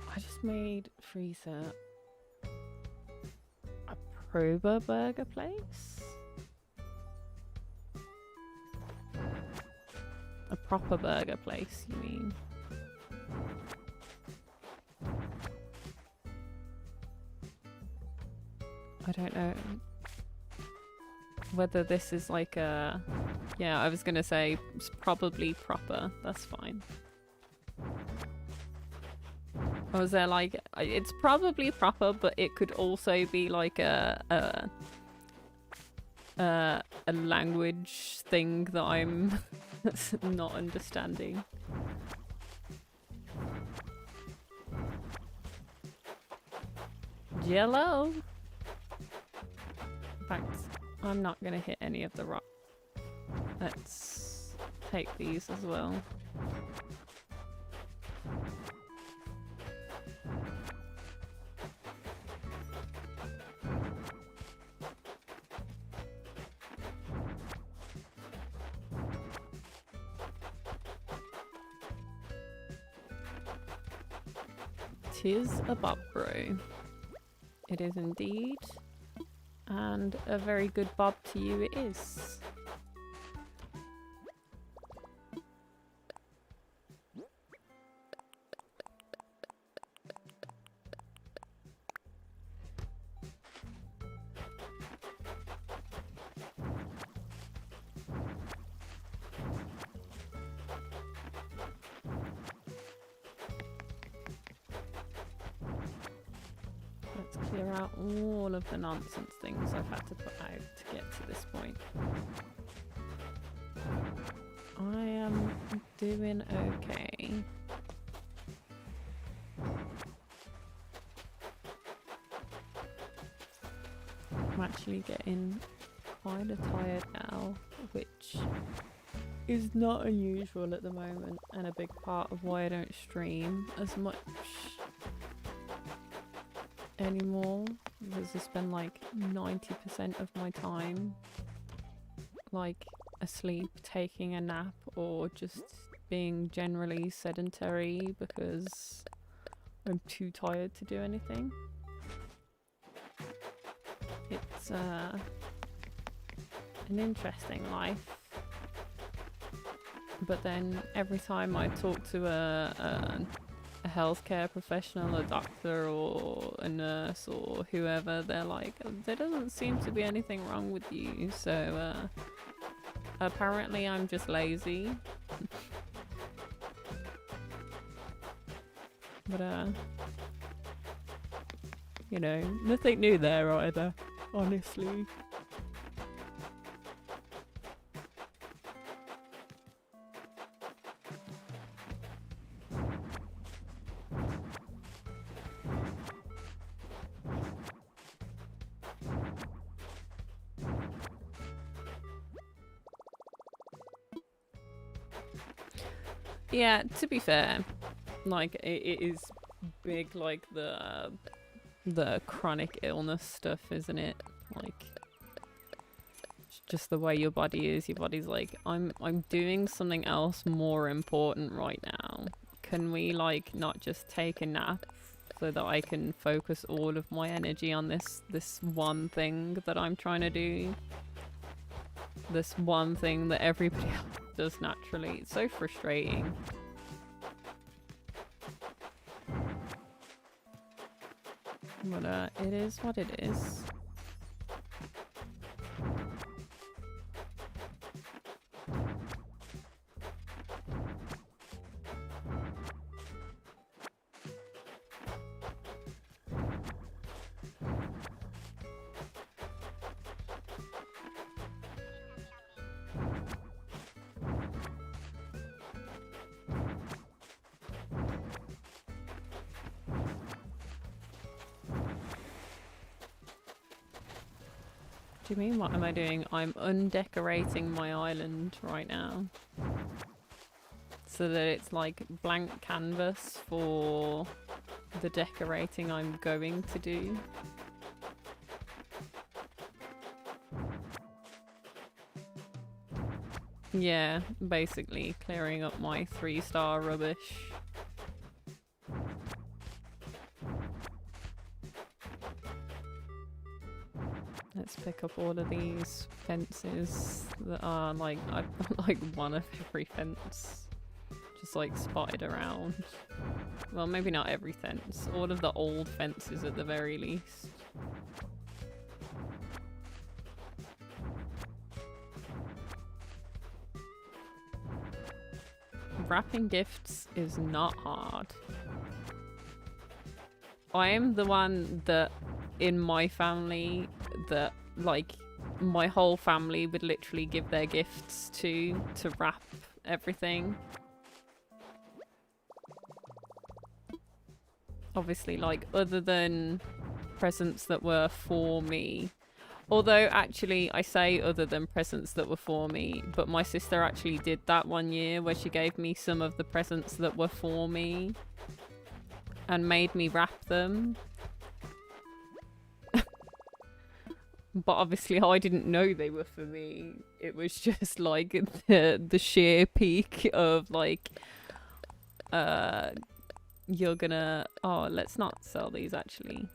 I just made freezer a prober burger place? A proper burger place, you mean? I don't know whether this is like a... Yeah, I was gonna say it's probably proper. That's fine. Or was there like... It's probably proper, but it could also be like a language thing that I'm not understanding. Jello! In fact, I'm not gonna hit any of the rock. Let's take these as well. Tis a bob bro. It is indeed. And a very good bob to you it is. Let's clear out all of the nonsense things I've had to put out to get to this point. I am doing okay. I'm actually getting kind of tired now, which is not unusual at the moment and a big part of why I don't stream as much anymore, because I spend like 90% of my time like asleep, taking a nap, or just being generally sedentary because I'm too tired to do anything. It's an interesting life. But then every time I talk to a healthcare professional, a doctor or a nurse or whoever, they're like, there doesn't seem to be anything wrong with you, so apparently I'm just lazy. But you know, nothing new there either, honestly. Yeah, to be fair, like it is big, like the chronic illness stuff, isn't it? Like it's just the way your body is. Your body's like, I'm doing something else more important right now. Can we like not just take a nap so that I can focus all of my energy on this one thing that I'm trying to do? This one thing that everybody else does naturally. It's so frustrating. But it is what it is. do you mean? What am I doing? I'm undecorating my island right now. So that it's like blank canvas for the decorating I'm going to do. Yeah, basically clearing up my 3-star rubbish. Let's pick up all of these fences that are like, I've got like one of every fence just like spotted around. Well, maybe not every fence, all of the old fences at the very least. Wrapping gifts is not hard. I am the one that in my family that like my whole family would literally give their gifts to wrap everything. Obviously, like other than presents that were for me. Although, actually, I say other than presents that were for me, but my sister actually did that one year where she gave me some of the presents that were for me and made me wrap them. But obviously, I didn't know they were for me. It was just like the sheer peak of like, you're gonna... Oh, let's not sell these, actually.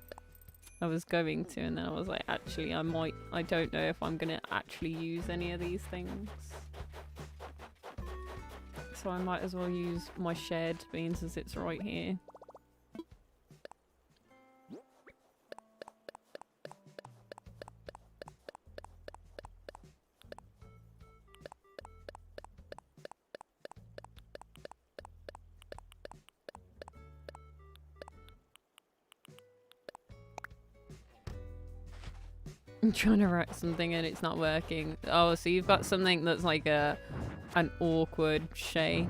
I was going to, and then I was like, actually, I don't know if I'm gonna actually use any of these things. So I might as well use my shared bean since it's right here. I'm trying to write something and it's not working. Oh, so you've got something that's like an awkward shape.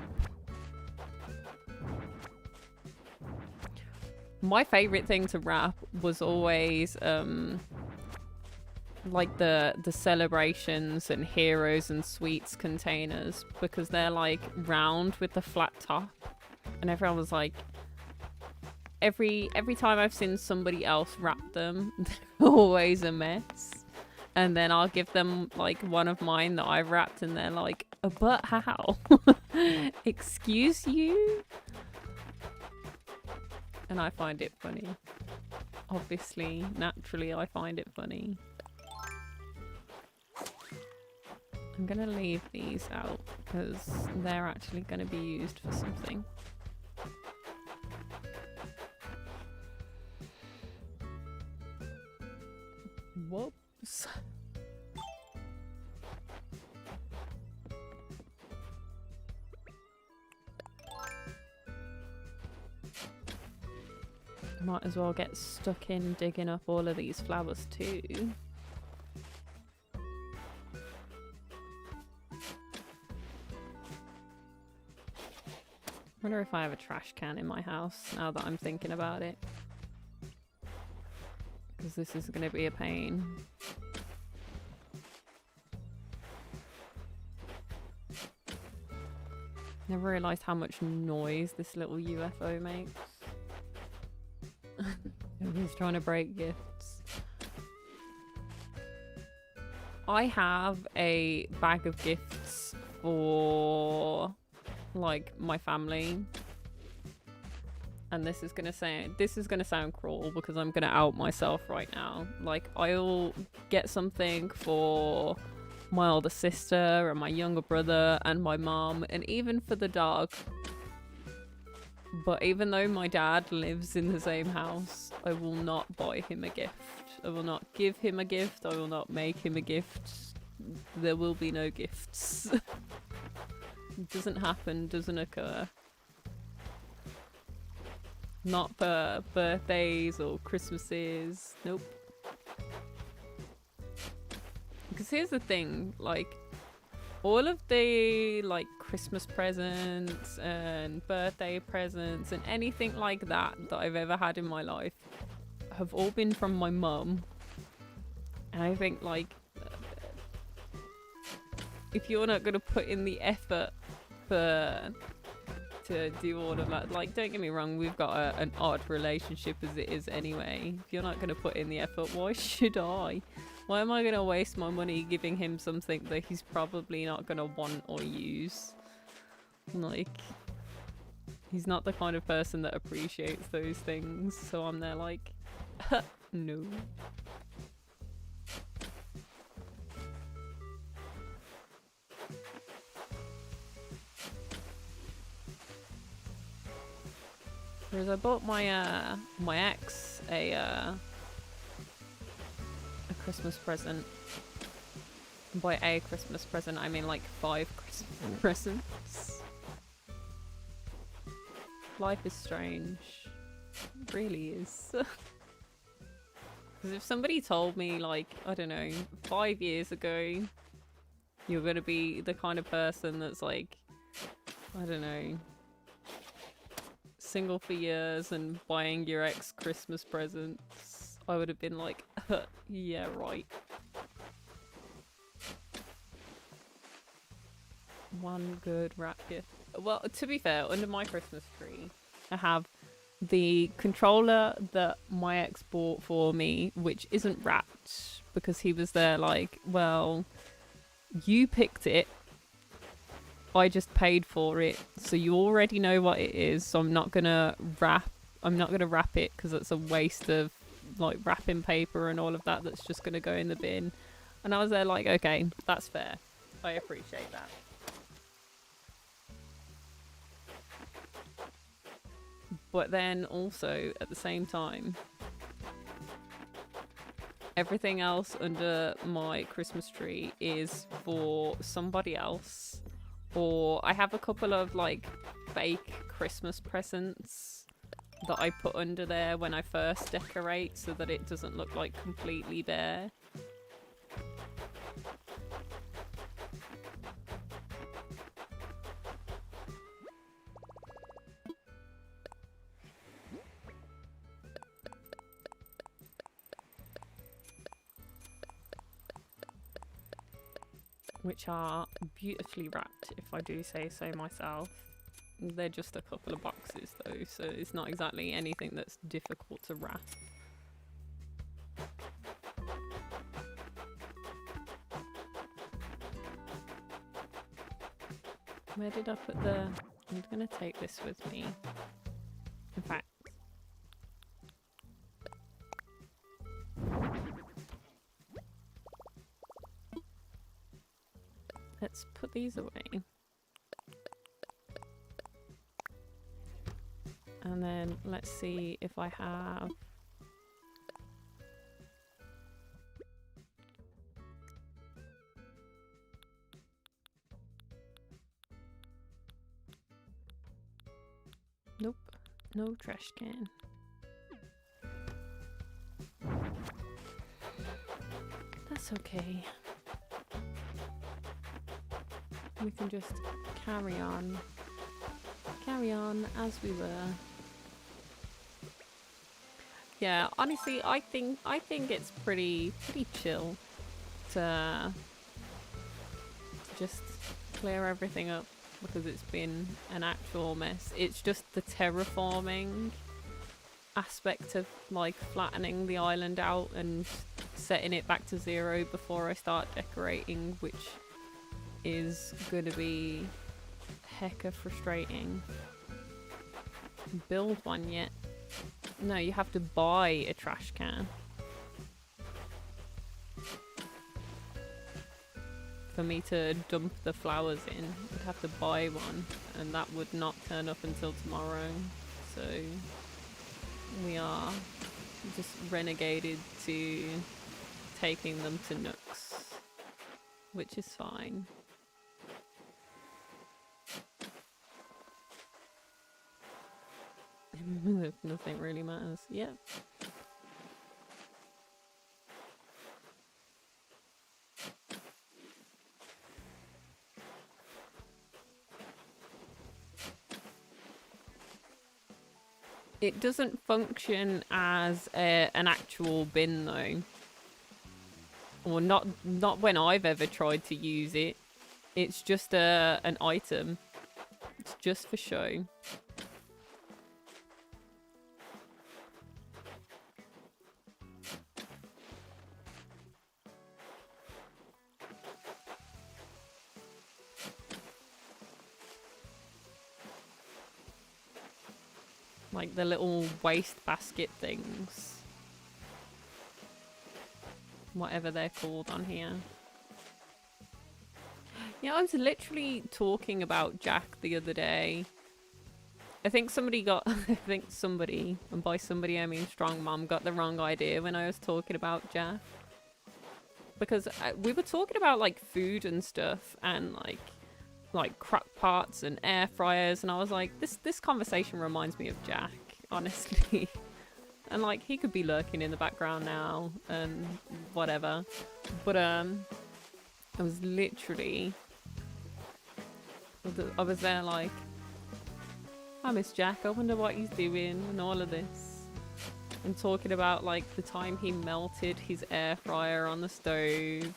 My favourite thing to wrap was always like the celebrations and heroes and sweets containers, because they're like round with the flat top, and everyone was like, every time I've seen somebody else wrap them, they're always a mess. And then I'll give them like one of mine that I've wrapped and they're like, but how? Excuse you? And I find it funny. Obviously, naturally, I find it funny. I'm gonna leave these out because they're actually gonna be used for something. Whoops. Might as well get stuck in digging up all of these flowers too. Wonder if I have a trash can in my house now that I'm thinking about it. Because this is going to be a pain. Never realised how much noise this little UFO makes. He's trying to break gifts. I have a bag of gifts for like my family. And this is gonna sound cruel because I'm gonna out myself right now. Like, I'll get something for my older sister and my younger brother and my mom and even for the dog. But even though my dad lives in the same house, I will not buy him a gift. I will not give him a gift. I will not make him a gift. There will be no gifts. It doesn't happen, doesn't occur. Not for birthdays or Christmases. Nope. Because here's the thing, like, all of the, like, Christmas presents and birthday presents and anything like that that I've ever had in my life have all been from my mum. And I think, like, if you're not gonna put in the effort to do all of that, like, don't get me wrong, we've got an odd relationship as it is anyway. If you're not gonna put in the effort, why should I? Why am I gonna waste my money giving him something that he's probably not gonna want or use? Like, he's not the kind of person that appreciates those things, so I'm there like, no. Whereas I bought my my ex a Christmas present. And by a Christmas present, I mean like 5 Christmas presents. Life is strange. It really is. Because if somebody told me, like, I don't know, 5 years ago, you're gonna be the kind of person that's like, I don't know, single for years and buying your ex Christmas presents, I would have been like, yeah, right. One good wrap gift. Well, to be fair, under my Christmas tree, I have the controller that my ex bought for me, which isn't wrapped because he was there like, well, you picked it. I just paid for it, so you already know what it is, so I'm not gonna wrap it because it's a waste of like wrapping paper and all of that that's just gonna go in the bin. And I was there like, okay, that's fair. I appreciate that. But then also at the same time, everything else under my Christmas tree is for somebody else. Or I have a couple of like fake Christmas presents that I put under there when I first decorate so that it doesn't look like completely bare. Which are beautifully wrapped, if I do say so myself. They're just a couple of boxes though, so it's not exactly anything that's difficult to wrap. Where did I put the... I'm gonna take this with me. In fact, let's put these away. And then let's see if I have... Nope, no trash can. That's okay. We can just carry on as we were. Yeah, honestly, I think it's pretty chill to just clear everything up because it's been an actual mess. It's just the terraforming aspect of like flattening the island out and setting it back to 0 before I start decorating, which is gonna be hecka frustrating. Build one yet? No, you have to buy a trash can. For me to dump the flowers in, I'd have to buy one, and that would not turn up until tomorrow. So we are just renegaded to taking them to Nooks, which is fine. Nothing really matters. Yep. It doesn't function as an actual bin though. Or not when I've ever tried to use it. It's just an item. It's just for show. Like the little waste basket things. Whatever they're called on here. Yeah, I was literally talking about Jack the other day. I think somebody, and by somebody I mean Strong Mom, got the wrong idea when I was talking about Jack. Because we were talking about like food and stuff and like crock pots and air fryers, and I was like, this conversation reminds me of Jack, honestly. And like he could be lurking in the background now and whatever. But I was literally I was there like, I miss Jack, I wonder what he's doing and all of this. And talking about like the time he melted his air fryer on the stove.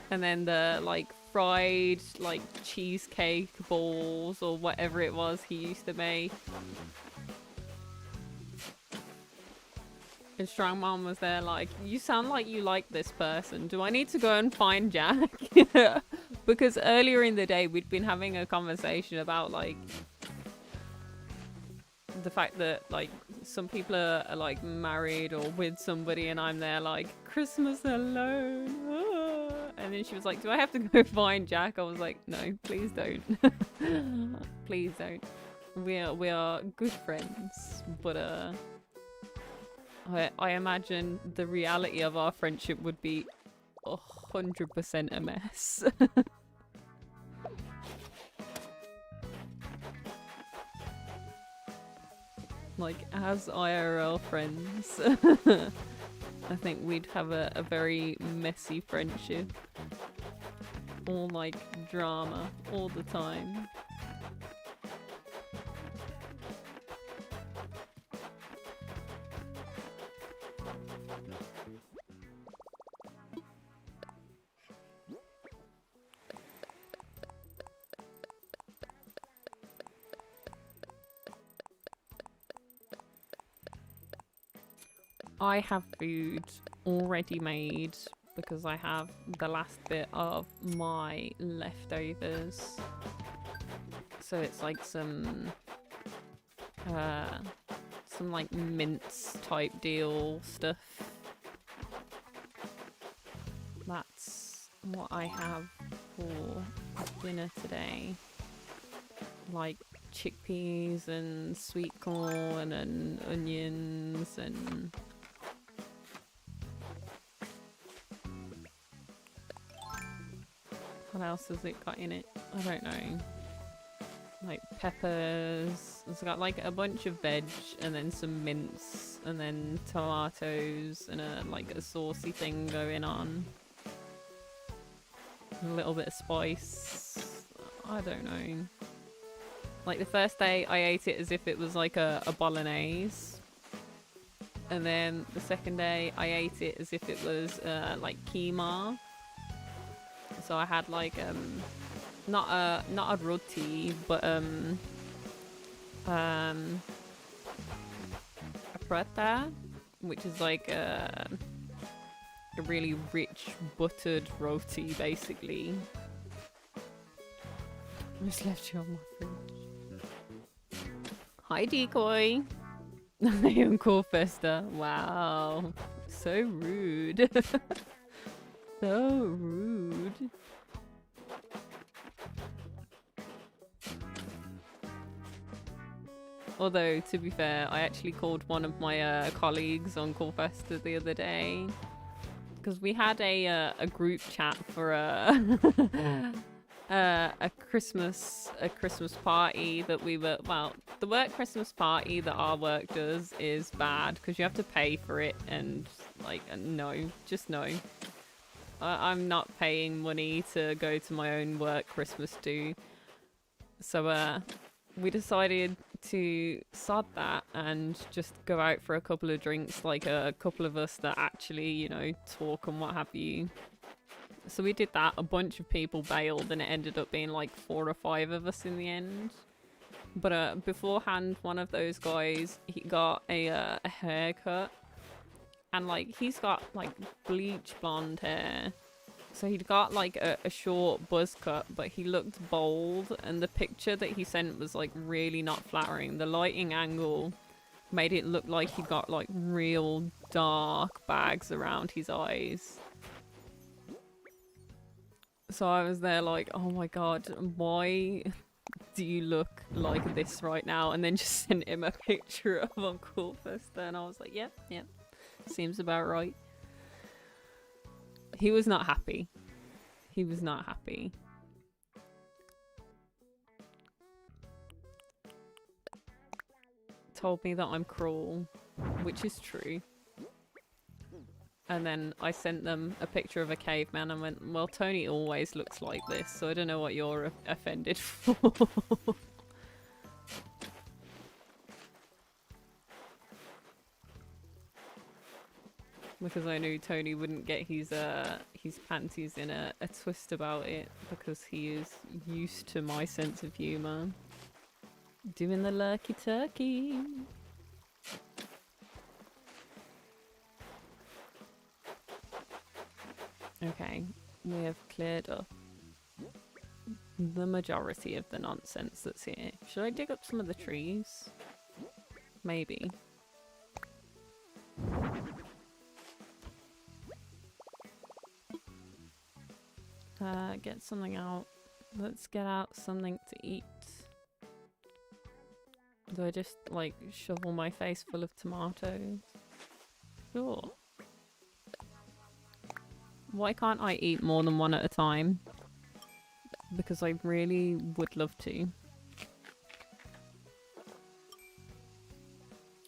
And then the like fried like cheesecake balls or whatever it was he used to make. And Strong Mom was there like, you sound like you like this person. Do I need to go and find Jack? Because earlier in the day we'd been having a conversation about like the fact that like some people are like married or with somebody, and I'm there like, Christmas alone. Ah. And then she was like, do I have to go find Jack? I was like, no, please don't. Please don't. We are good friends, but I imagine the reality of our friendship would be 100% a mess. Like, as IRL friends, I think we'd have a very messy friendship. All like drama all the time. I have food already made because I have the last bit of my leftovers. So it's like some like mince type deal stuff. That's what I have for dinner today. Like chickpeas and sweet corn and onions and what else has it got in it? I don't know. Like peppers. It's got like a bunch of veg and then some mince and then tomatoes and like a saucy thing going on. A little bit of spice. I don't know. Like the first day I ate it as if it was like a bolognese. And then the second day I ate it as if it was like keema. So I had like not a roti, but a prata, which is like a really rich buttered roti, basically. I just left you on my fridge. Hi, Decoy. I am cool, Festa. Wow, so rude. So rude. Although, to be fair, I actually called one of my colleagues on Callfesta the other day because we had a group chat for a Christmas party that we were, well, the work Christmas party that our work does is bad because you have to pay for it, and like no, just no. I'm not paying money to go to my own work Christmas do. So we decided to sod that and just go out for a couple of drinks, like a couple of us that actually, you know, talk and what have you. So we did that. A bunch of people bailed, and it ended up being like 4 or 5 of us in the end. But beforehand, one of those guys, he got a haircut, and like he's got like bleach blonde hair. So he'd got like a short buzz cut, but he looked bald, and the picture that he sent was like really not flattering. The lighting angle made it look like he got like real dark bags around his eyes. So I was there like, oh my god, why do you look like this right now? And then just sent him a picture of Uncle Fester, and I was like, yep, seems about right. He was not happy. He was not happy. Told me that I'm cruel, which is true. And then I sent them a picture of a caveman and went, well, Tony always looks like this, so I don't know what you're offended for. Because I knew Tony wouldn't get his panties in a twist about it, because he is used to my sense of humour. Doing the lurky turkey. Okay, we have cleared up the majority of the nonsense that's here. Should I dig up some of the trees? Maybe. Get something out. Let's get out something to eat. Do I just, like, shovel my face full of tomatoes? Sure. Why can't I eat more than one at a time? Because I really would love to.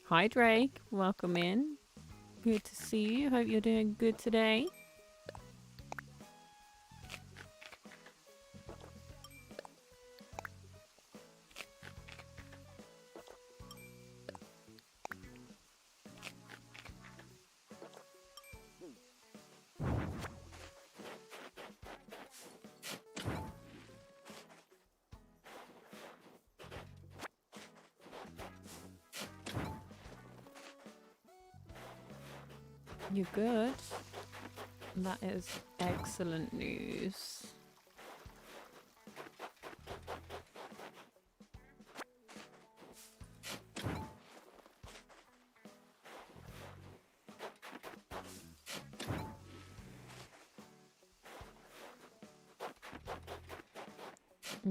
Hi Drake, welcome in. Good to see you. Hope you're doing good today. You're good. That is excellent news.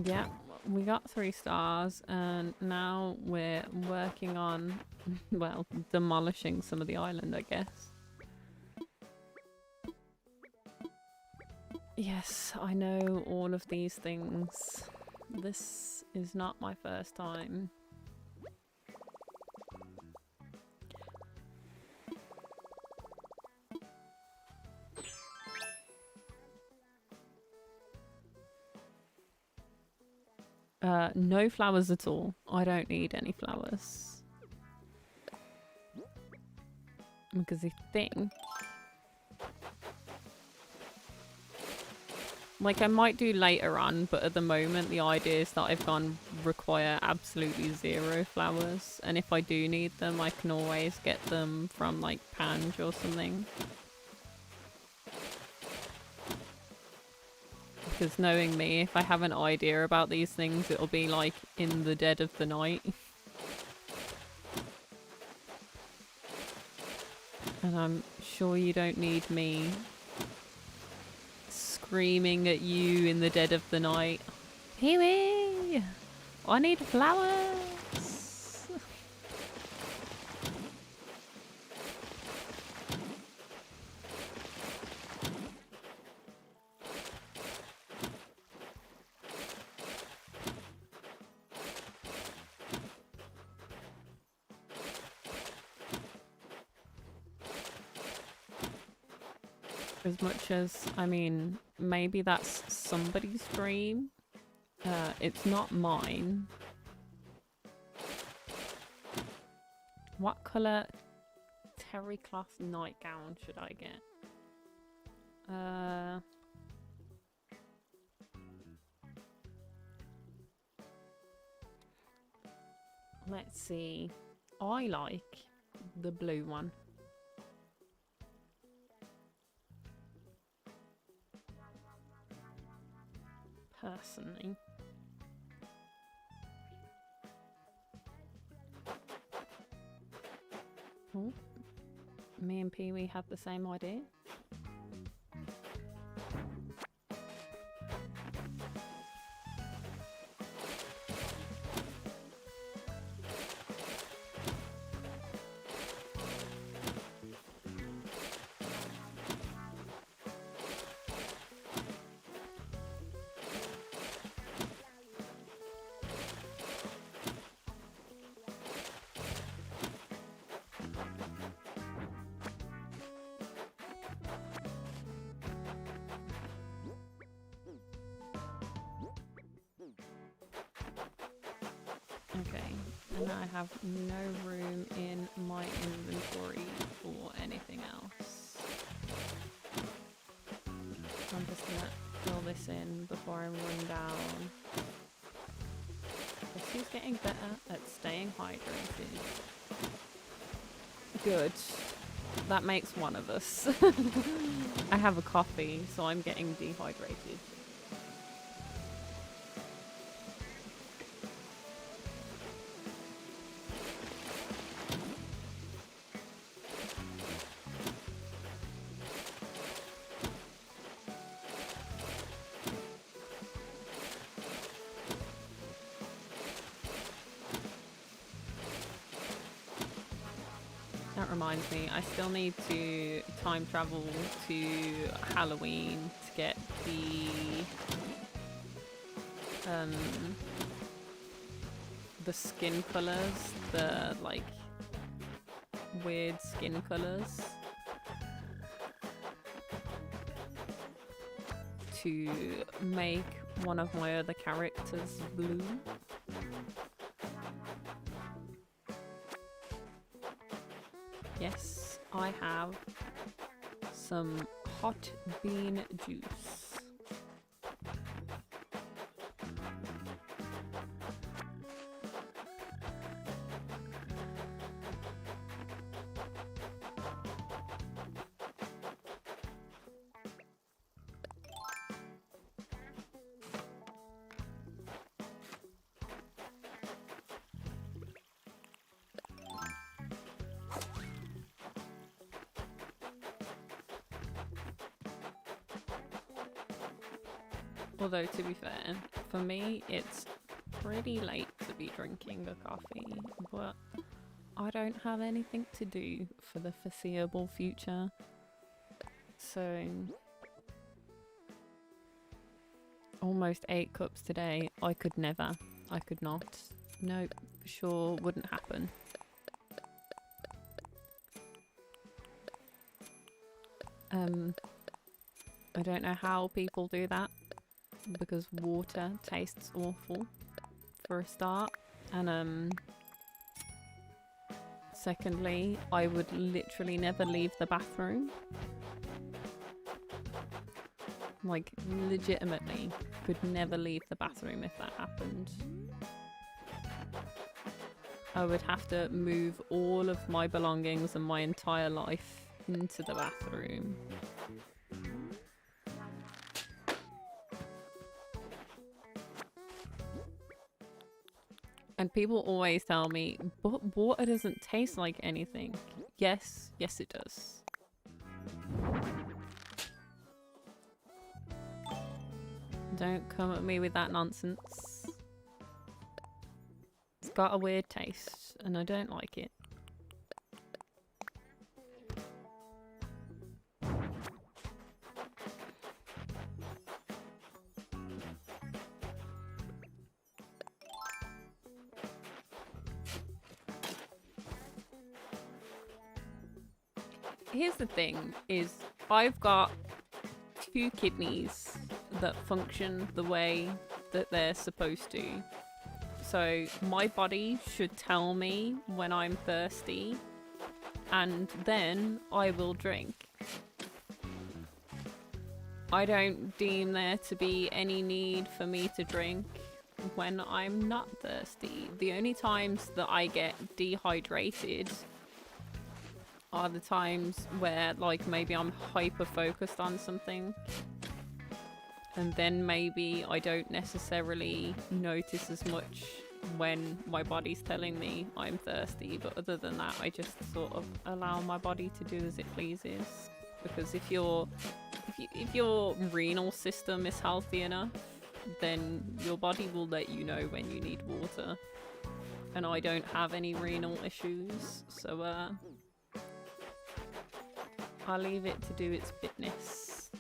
Yeah, we got 3 stars, and now we're working on, well, demolishing some of the island, I guess. Yes, I know all of these things. This is not my first time. No flowers at all. I don't need any flowers. Because I think... like, I might do later on, but at the moment the ideas that I've gone require absolutely 0 flowers. And if I do need them, I can always get them from, like, Pange or something. Because knowing me, if I have an idea about these things, it'll be like in the dead of the night. And I'm sure you don't need me screaming at you in the dead of the night. Pee-wee! I need flowers! As much as, I mean, maybe that's somebody's dream. It's not mine. What colour terry cloth nightgown should I get? Let's see. I like the blue one. Personally. Oh, me and Pee-wee have the same idea. Okay, and I have no room in my inventory for anything else. So I'm just gonna fill this in before I run down. Guess who's getting better at staying hydrated? Good. That makes one of us. I have a coffee, so I'm getting dehydrated. That reminds me, I still need to time travel to Halloween to get the skin colours, the like weird skin colours to make one of my other characters blue. Yes, I have some hot bean juice. Although, to be fair, for me, it's pretty late to be drinking a coffee, but I don't have anything to do for the foreseeable future. So, almost 8 cups today. I could never. I could not. Nope, for sure wouldn't happen. I don't know how people do that, because water tastes awful for a start, and secondly, I would literally never leave the bathroom. Like, legitimately could never leave the bathroom if that happened. I would have to move all of my belongings and my entire life into the bathroom. And people always tell me, but water doesn't taste like anything. Yes, yes it does. Don't come at me with that nonsense. It's got a weird taste, and I don't like it. Here's the thing, is I've got 2 kidneys that function the way that they're supposed to. So my body should tell me when I'm thirsty, and then I will drink. I don't deem there to be any need for me to drink when I'm not thirsty. The only times that I get dehydrated are the times where, like, maybe I'm hyper focused on something, and then maybe I don't necessarily notice as much when my body's telling me I'm thirsty. But other than that, I just sort of allow my body to do as it pleases. Because if your renal system is healthy enough, then your body will let you know when you need water. And I don't have any renal issues, so I'll leave it to do its business.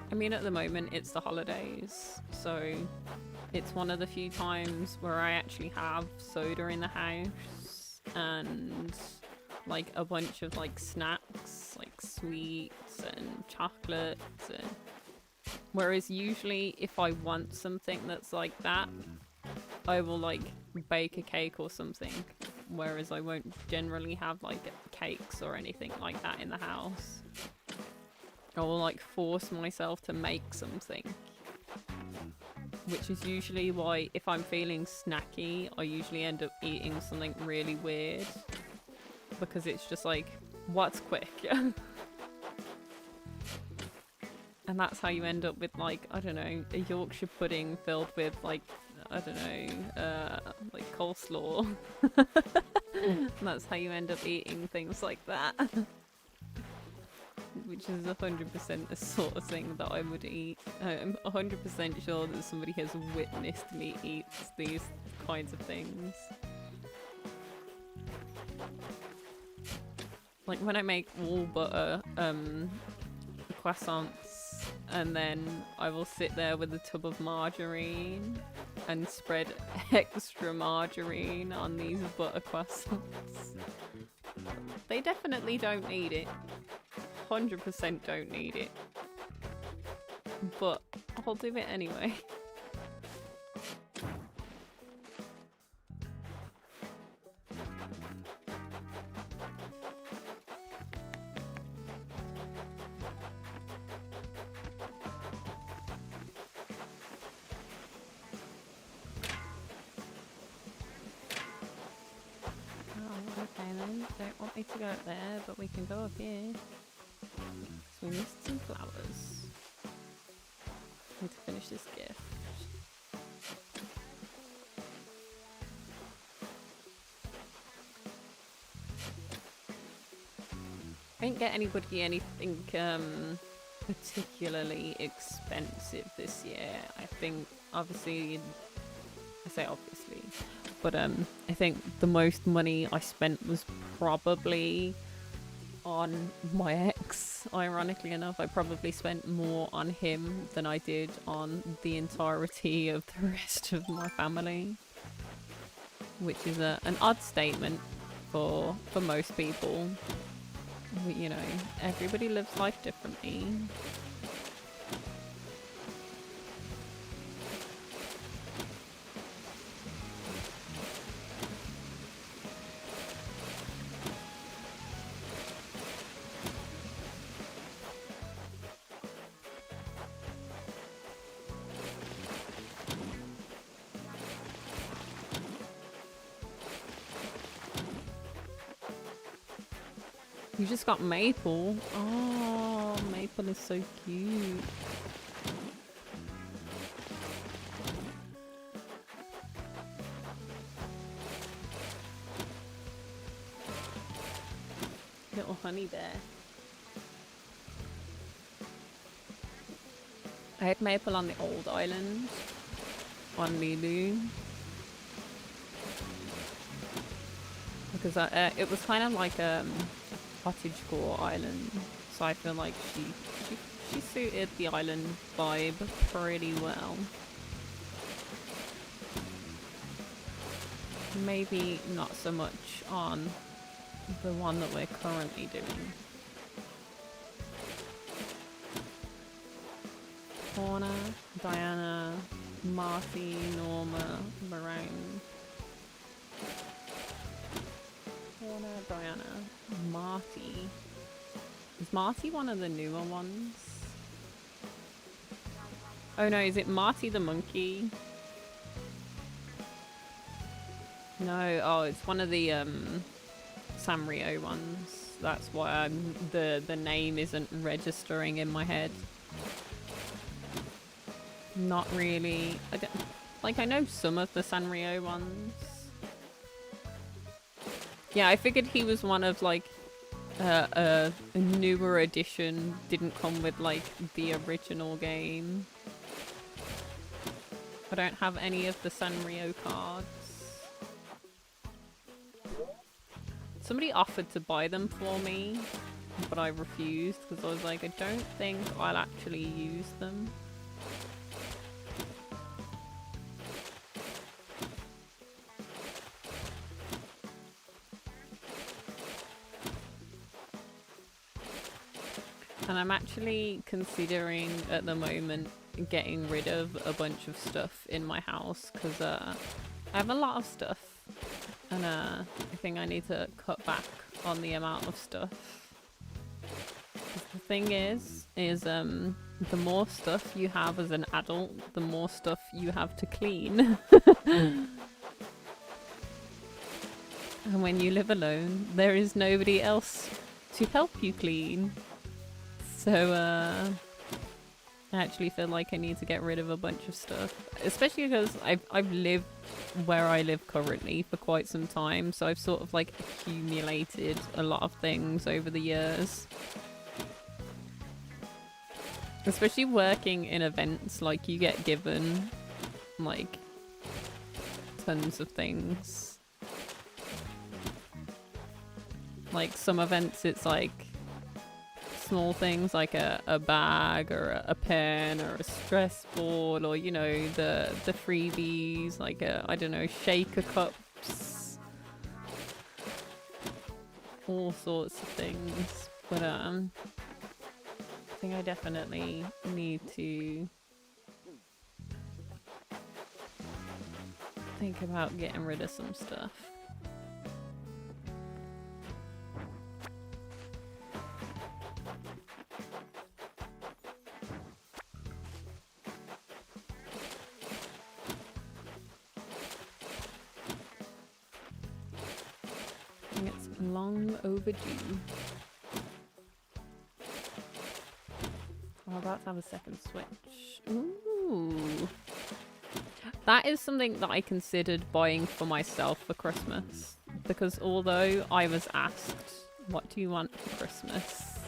I mean, at the moment it's the holidays, so it's one of the few times where I actually have soda in the house and like a bunch of like snacks, like sweets and chocolates. And whereas usually if I want something that's like that, I will like bake a cake or something, whereas I won't generally have like cakes or anything like that in the house. I will like force myself to make something, which is usually why if I'm feeling snacky, I usually end up eating something really weird, because it's just like, what's quick? And that's how you end up with like, I don't know, a Yorkshire pudding filled with like, I don't know, like coleslaw. And that's how you end up eating things like that. Which is 100% the sort of thing that I would eat. I'm 100% sure that somebody has witnessed me eat these kinds of things. Like when I make all butter croissants, and then I will sit there with a tub of margarine and spread extra margarine on these butter croissants. They definitely don't need it. 100% don't need it. But I'll do it anyway. Okay then, don't want me to go up there, but we can go up here. So we missed some flowers. Need to finish this gift. I didn't get anybody anything particularly expensive this year. I think obviously, I say obviously, but I think the most money I spent was probably on my ex. Ironically enough, I probably spent more on him than I did on the entirety of the rest of my family, which is an odd statement for most people. You know, everybody lives life differently. You just got Maple. Oh, Maple is so cute. Little honey bear. I had Maple on the old island, on Lulu. Because it was kind of like cottagecore island, so I feel like she suited the island vibe pretty well. Maybe not so much on the one that we're currently doing. Fauna, Diana, Marty, Norma, Lorraine. Fauna, Diana, Marty. Is Marty one of the newer ones? Oh no, is it Marty the monkey? No, oh, it's one of the Sanrio ones. That's why the name isn't registering in my head. Not really. I know some of the Sanrio ones. Yeah, I figured he was one of like a newer edition. Didn't come with like the original game. I don't have any of the Sanrio cards. Somebody offered to buy them for me, but I refused because I was like, I don't think I'll actually use them. And I'm actually considering at the moment getting rid of a bunch of stuff in my house because I have a lot of stuff. And I think I need to cut back on the amount of stuff. The thing is the more stuff you have as an adult, the more stuff you have to clean. And when you live alone, there is nobody else to help you clean. So I actually feel like I need to get rid of a bunch of stuff, especially because I've lived where I live currently for quite some time, so I've sort of like accumulated a lot of things over the years. Especially working in events, like you get given like tons of things. Like some events it's like small things like a bag or a pen or a stress ball, or you know the freebies like I don't know, shaker cups, all sorts of things. But I think I definitely need to think about getting rid of some stuff. Long overdue. I'm about to have a second Switch. Ooh. That is something that I considered buying for myself for Christmas. Because although I was asked, what do you want for Christmas?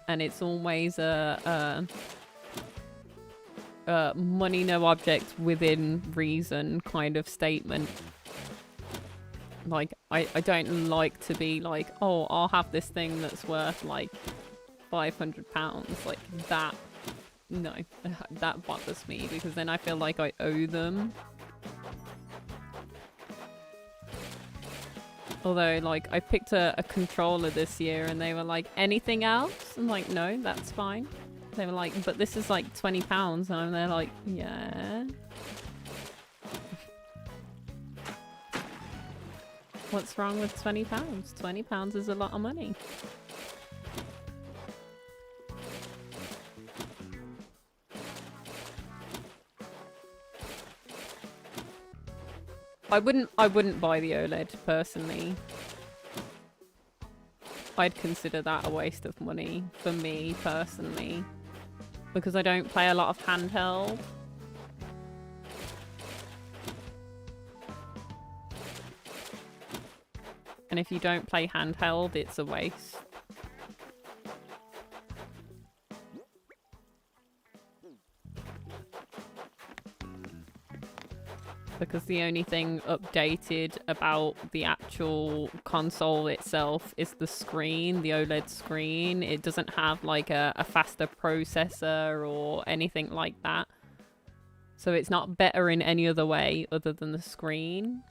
And it's always a money no object within reason kind of statement. Like, I don't like to be like, oh, I'll have this thing that's worth like £500. Like that, no, that bothers me because then I feel like I owe them. Although, like, I picked a controller this year and they were like, anything else? I'm like, no, that's fine. They were like, but this is like £20. And they're like, yeah. What's wrong with £20? £20 is a lot of money. I wouldn't buy the OLED personally. I'd consider that a waste of money for me personally, because I don't play a lot of handheld. And if you don't play handheld, it's a waste. Because the only thing updated about the actual console itself is the screen, the OLED screen. It doesn't have like a faster processor or anything like that. So it's not better in any other way other than the screen.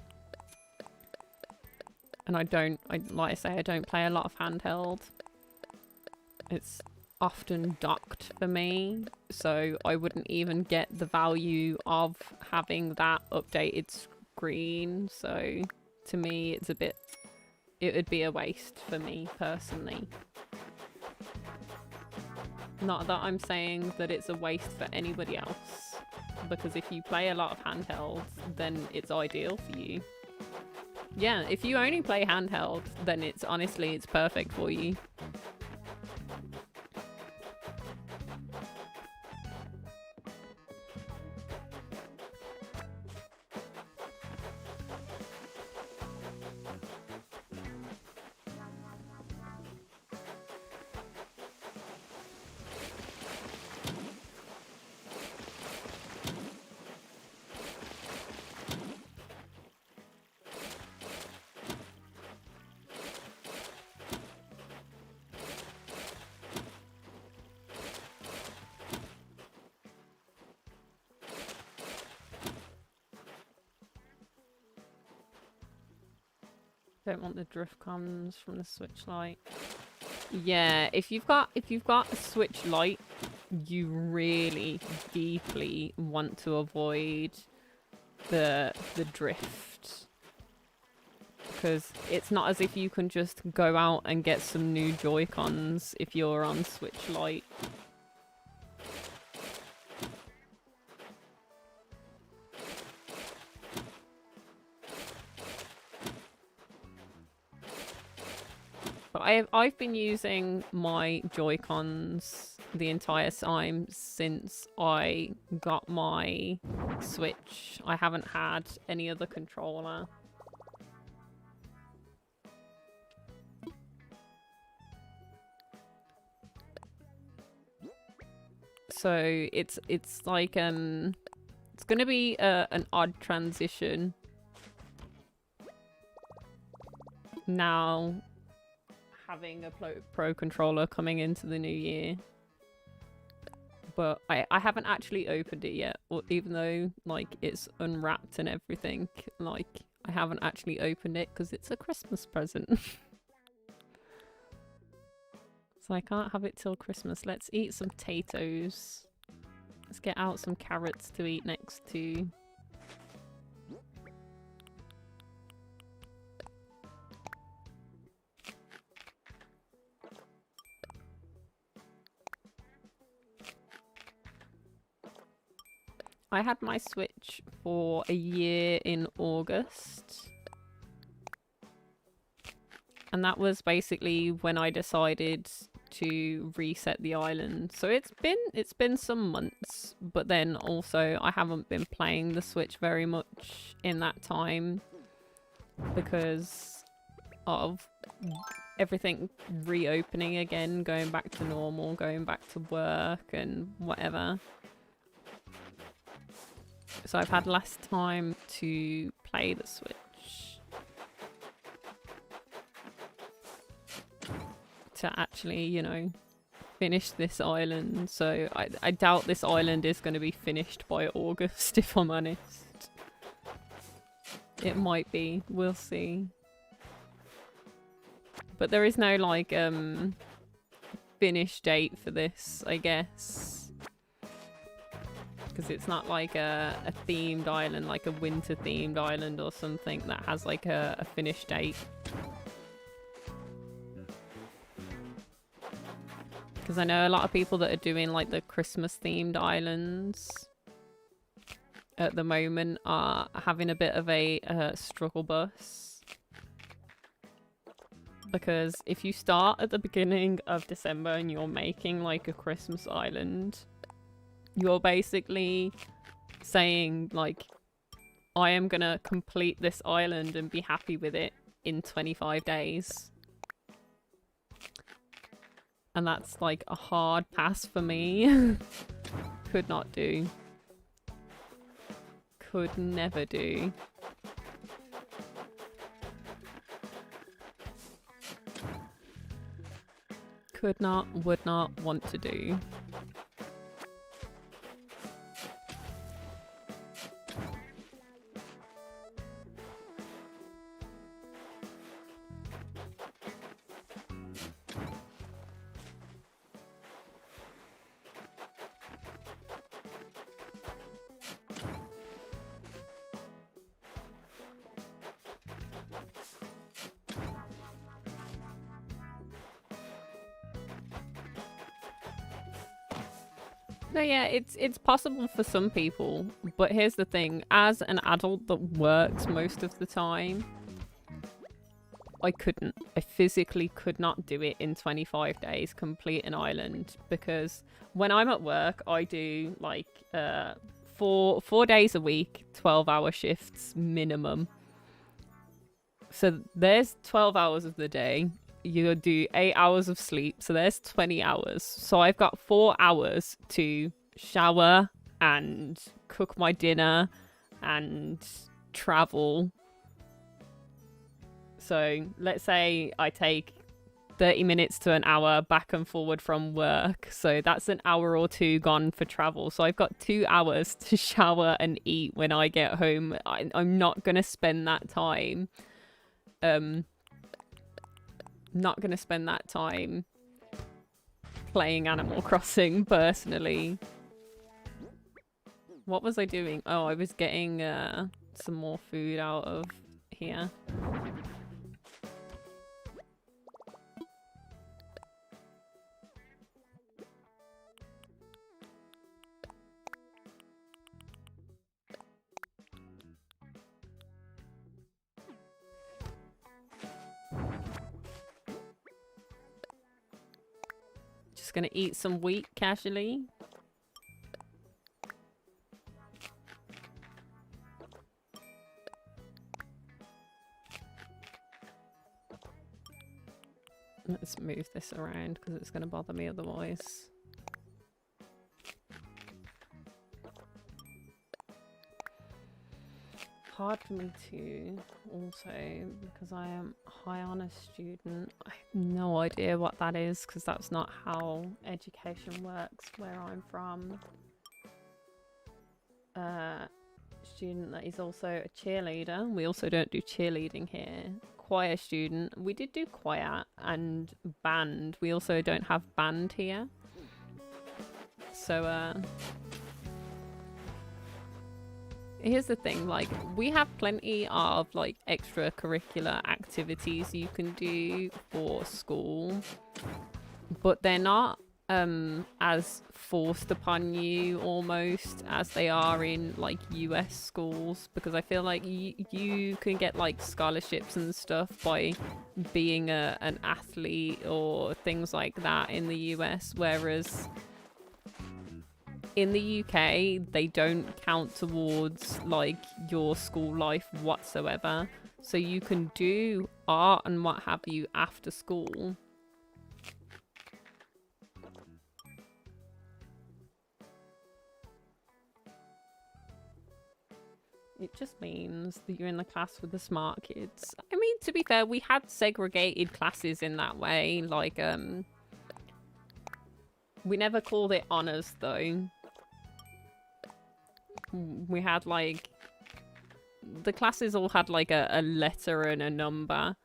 And like I say, I don't play a lot of handheld. It's often docked for me, so I wouldn't even get the value of having that updated screen. So to me, it would be a waste for me personally. Not that I'm saying that it's a waste for anybody else, because if you play a lot of handhelds, then it's ideal for you. Yeah, if you only play handheld, then it's honestly, it's perfect for you. Don't want the drift comes from the Switch Lite. Yeah, if you've got a Switch Lite, you really deeply want to avoid the drift, because it's not as if you can just go out and get some new Joy-Cons if you're on Switch Lite. But I've been using my Joy-Cons the entire time since I got my Switch. I haven't had any other controller. So it's like it's gonna be an odd transition now, having a Pro controller coming into the new year. But I haven't actually opened it yet, or even though like it's unwrapped and everything, like I haven't actually opened it because it's a Christmas present. So I can't have it till Christmas. Let's eat some potatoes. Let's get out some carrots to eat next to. I had my Switch for a year in August. And that was basically when I decided to reset the island. So it's been some months, but then also I haven't been playing the Switch very much in that time because of everything reopening again, going back to normal, going back to work and whatever. So I've had less time to play the Switch. To actually, you know, finish this island. So I doubt this island is going to be finished by August, if I'm honest. It might be. We'll see. But there is no, like, finish date for this, I guess. Because it's not like a themed island, like a winter themed island or something that has like a finish date. Because I know a lot of people that are doing like the Christmas themed islands at the moment are having a bit of a struggle bus. Because if you start at the beginning of December and you're making like a Christmas island, you're basically saying like, I am gonna complete this island and be happy with it in 25 days. And that's like a hard pass for me. Could not do. Could never do. Could not, would not want to do. No, yeah, it's possible for some people, but here's the thing. As an adult that works most of the time, I couldn't. I physically could not do it in 25 days, complete an island, because when I'm at work, I do like 4 days a week, 12-hour shifts minimum. So there's 12 hours of the day. You do 8 hours of sleep, so there's 20 hours. So I've got 4 hours to shower and cook my dinner and travel. So let's say I take 30 minutes to an hour back and forward from work. So that's an hour or two gone for travel. So I've got 2 hours to shower and eat when I get home. I'm not going to spend that time. Not going to spend that time playing Animal Crossing personally. What was I doing? Oh, I was getting some more food out of here. Just gonna eat some wheat casually. Let's move this around because it's gonna bother me otherwise. Hard for me to also, because I am a high honours student. I have no idea what that is because that's not how education works where I'm from. Student that is also a cheerleader. We also don't do cheerleading here. Choir student. We did do choir and band. We also don't have band here. So here's the thing, like, we have plenty of like extracurricular activities you can do for school, but they're not as forced upon you almost as they are in like US schools, because I feel like you can get like scholarships and stuff by being an athlete or things like that in the US, whereas in the UK, they don't count towards like your school life whatsoever. So you can do art and what have you after school. It just means that you're in the class with the smart kids. I mean, to be fair, we had segregated classes in that way. Like, we never called it honours though. We had like, the classes all had like a letter and a number.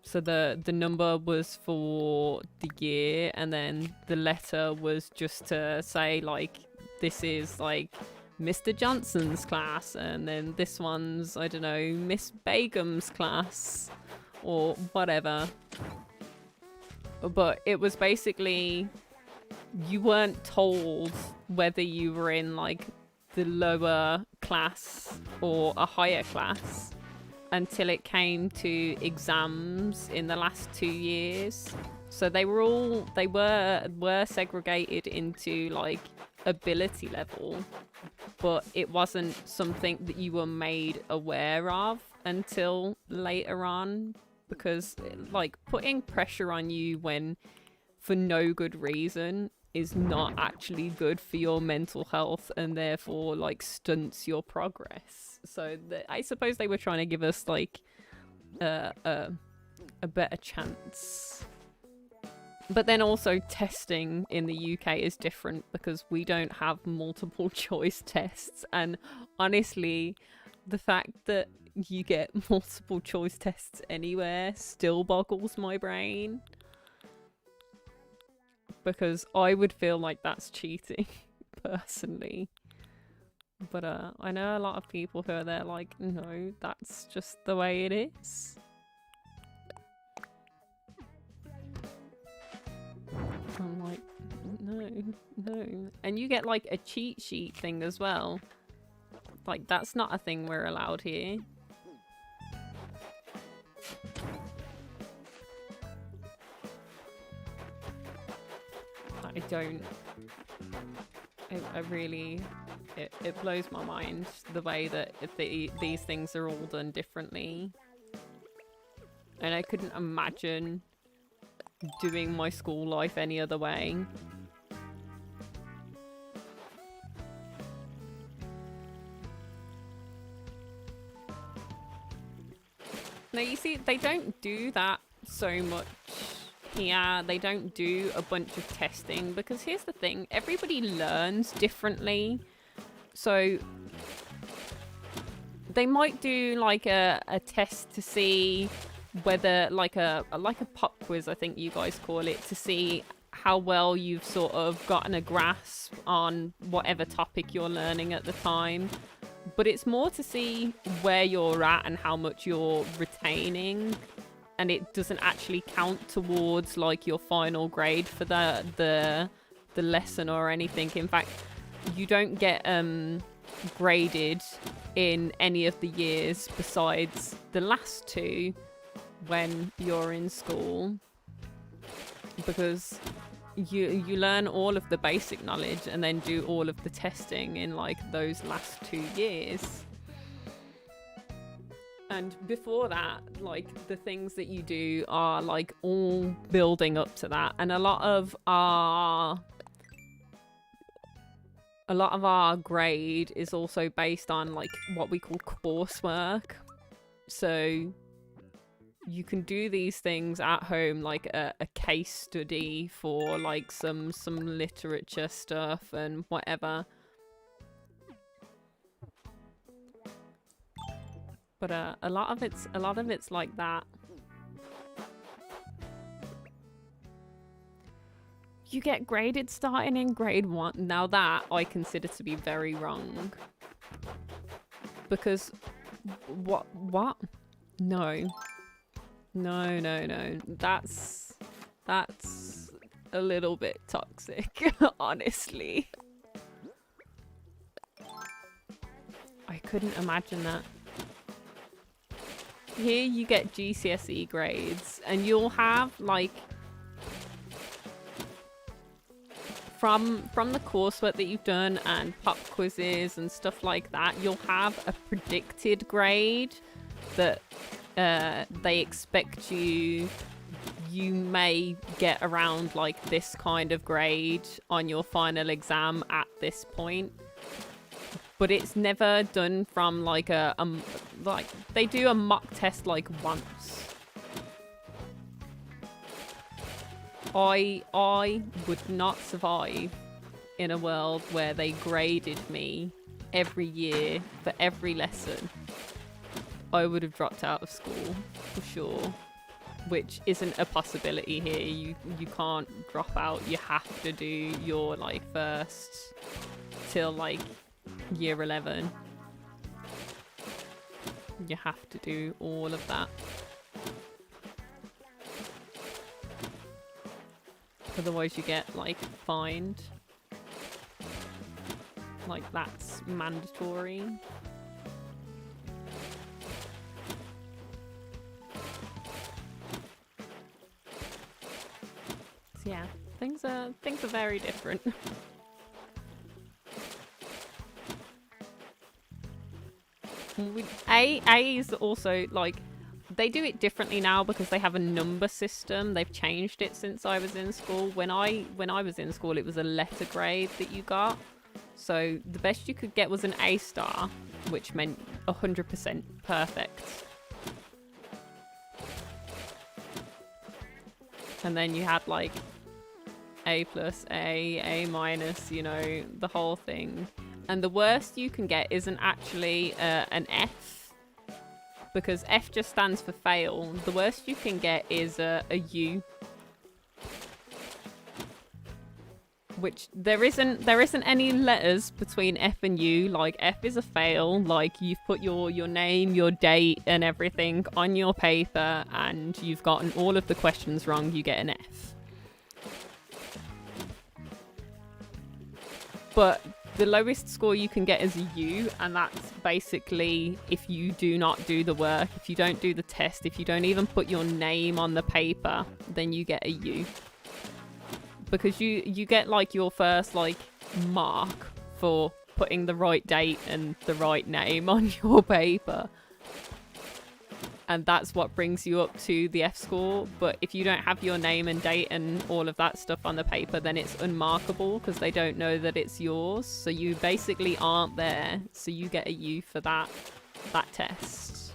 So the number was for the year, and then the letter was just to say like, this is like Mr. Johnson's class, and then this one's, I don't know, Miss Begum's class or whatever. But it was basically, you weren't told whether you were in like the lower class or a higher class until it came to exams in the last 2 years. So they were segregated into like ability level, but it wasn't something that you were made aware of until later on, because like putting pressure on you when for no good reason is not actually good for your mental health, and therefore like stunts your progress. So I suppose they were trying to give us like a better chance. But then also testing in the UK is different because we don't have multiple choice tests, and honestly the fact that you get multiple choice tests anywhere still boggles my brain, because I would feel like that's cheating personally. But I know a lot of people who are there like, no, that's just the way it is. I'm like, No. And you get like a cheat sheet thing as well. Like, that's not a thing we're allowed here. I don't. I really. It blows my mind the way that these things are all done differently. And I couldn't imagine doing my school life any other way. Now you see, they don't do that so much here. They don't do a bunch of testing because here's the thing, everybody learns differently. So they might do like a test to see whether like a pop quiz, I think you guys call it, to see how well you've sort of gotten a grasp on whatever topic you're learning at the time. But it's more to see where you're at and how much you're retaining, and it doesn't actually count towards like your final grade for the lesson or anything. In fact, you don't get graded in any of the years besides the last two when you're in school, because you learn all of the basic knowledge and then do all of the testing in like those last 2 years. And before that, like the things that you do are like all building up to that. And a lot of our grade is also based on like what we call coursework. So you can do these things at home, like a case study for like some literature stuff and whatever. But a lot of it's like that. You get graded starting in grade 1. Now that I consider to be very wrong. Because what? No. That's a little bit toxic, honestly. I couldn't imagine that. Here you get GCSE grades, and you'll have like from the coursework that you've done and pop quizzes and stuff like that, you'll have a predicted grade that they expect you may get around like this kind of grade on your final exam at this point. But it's never done from like like they do a mock test like once. I would not survive in a world where they graded me every year for every lesson. I would have dropped out of school for sure, which isn't a possibility here. You can't drop out. You have to do your like first till like year 11. You have to do all of that. Otherwise you get like fined. Like that's mandatory. So yeah, things are very different. A is also like they do it differently now because they have a number system. They've changed it since I was in school. When I was in school, it was a letter grade that you got. So the best you could get was an A star, which meant 100% perfect. And then you had like A plus, A minus, you know, the whole thing. And the worst you can get isn't actually an F, because F just stands for fail. The worst you can get is a U, which there isn't any letters between F and U. Like F is a fail. Like you've put your name, your date, and everything on your paper, and you've gotten all of the questions wrong. You get an F. but the lowest score you can get is a U, and that's basically if you do not do the work, if you don't do the test, if you don't even put your name on the paper, then you get a U. Because you get like your first like mark for putting the right date and the right name on your paper. And that's what brings you up to the F score. But if you don't have your name and date and all of that stuff on the paper, then it's unmarkable because they don't know that it's yours. So you basically aren't there. So you get a U for that test.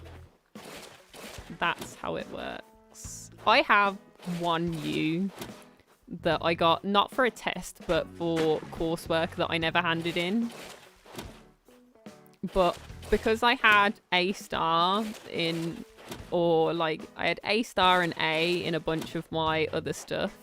That's how it works. I have one U that I got not for a test, but for coursework that I never handed in. But because I had A star in... or like I had A star and A in a bunch of my other stuff,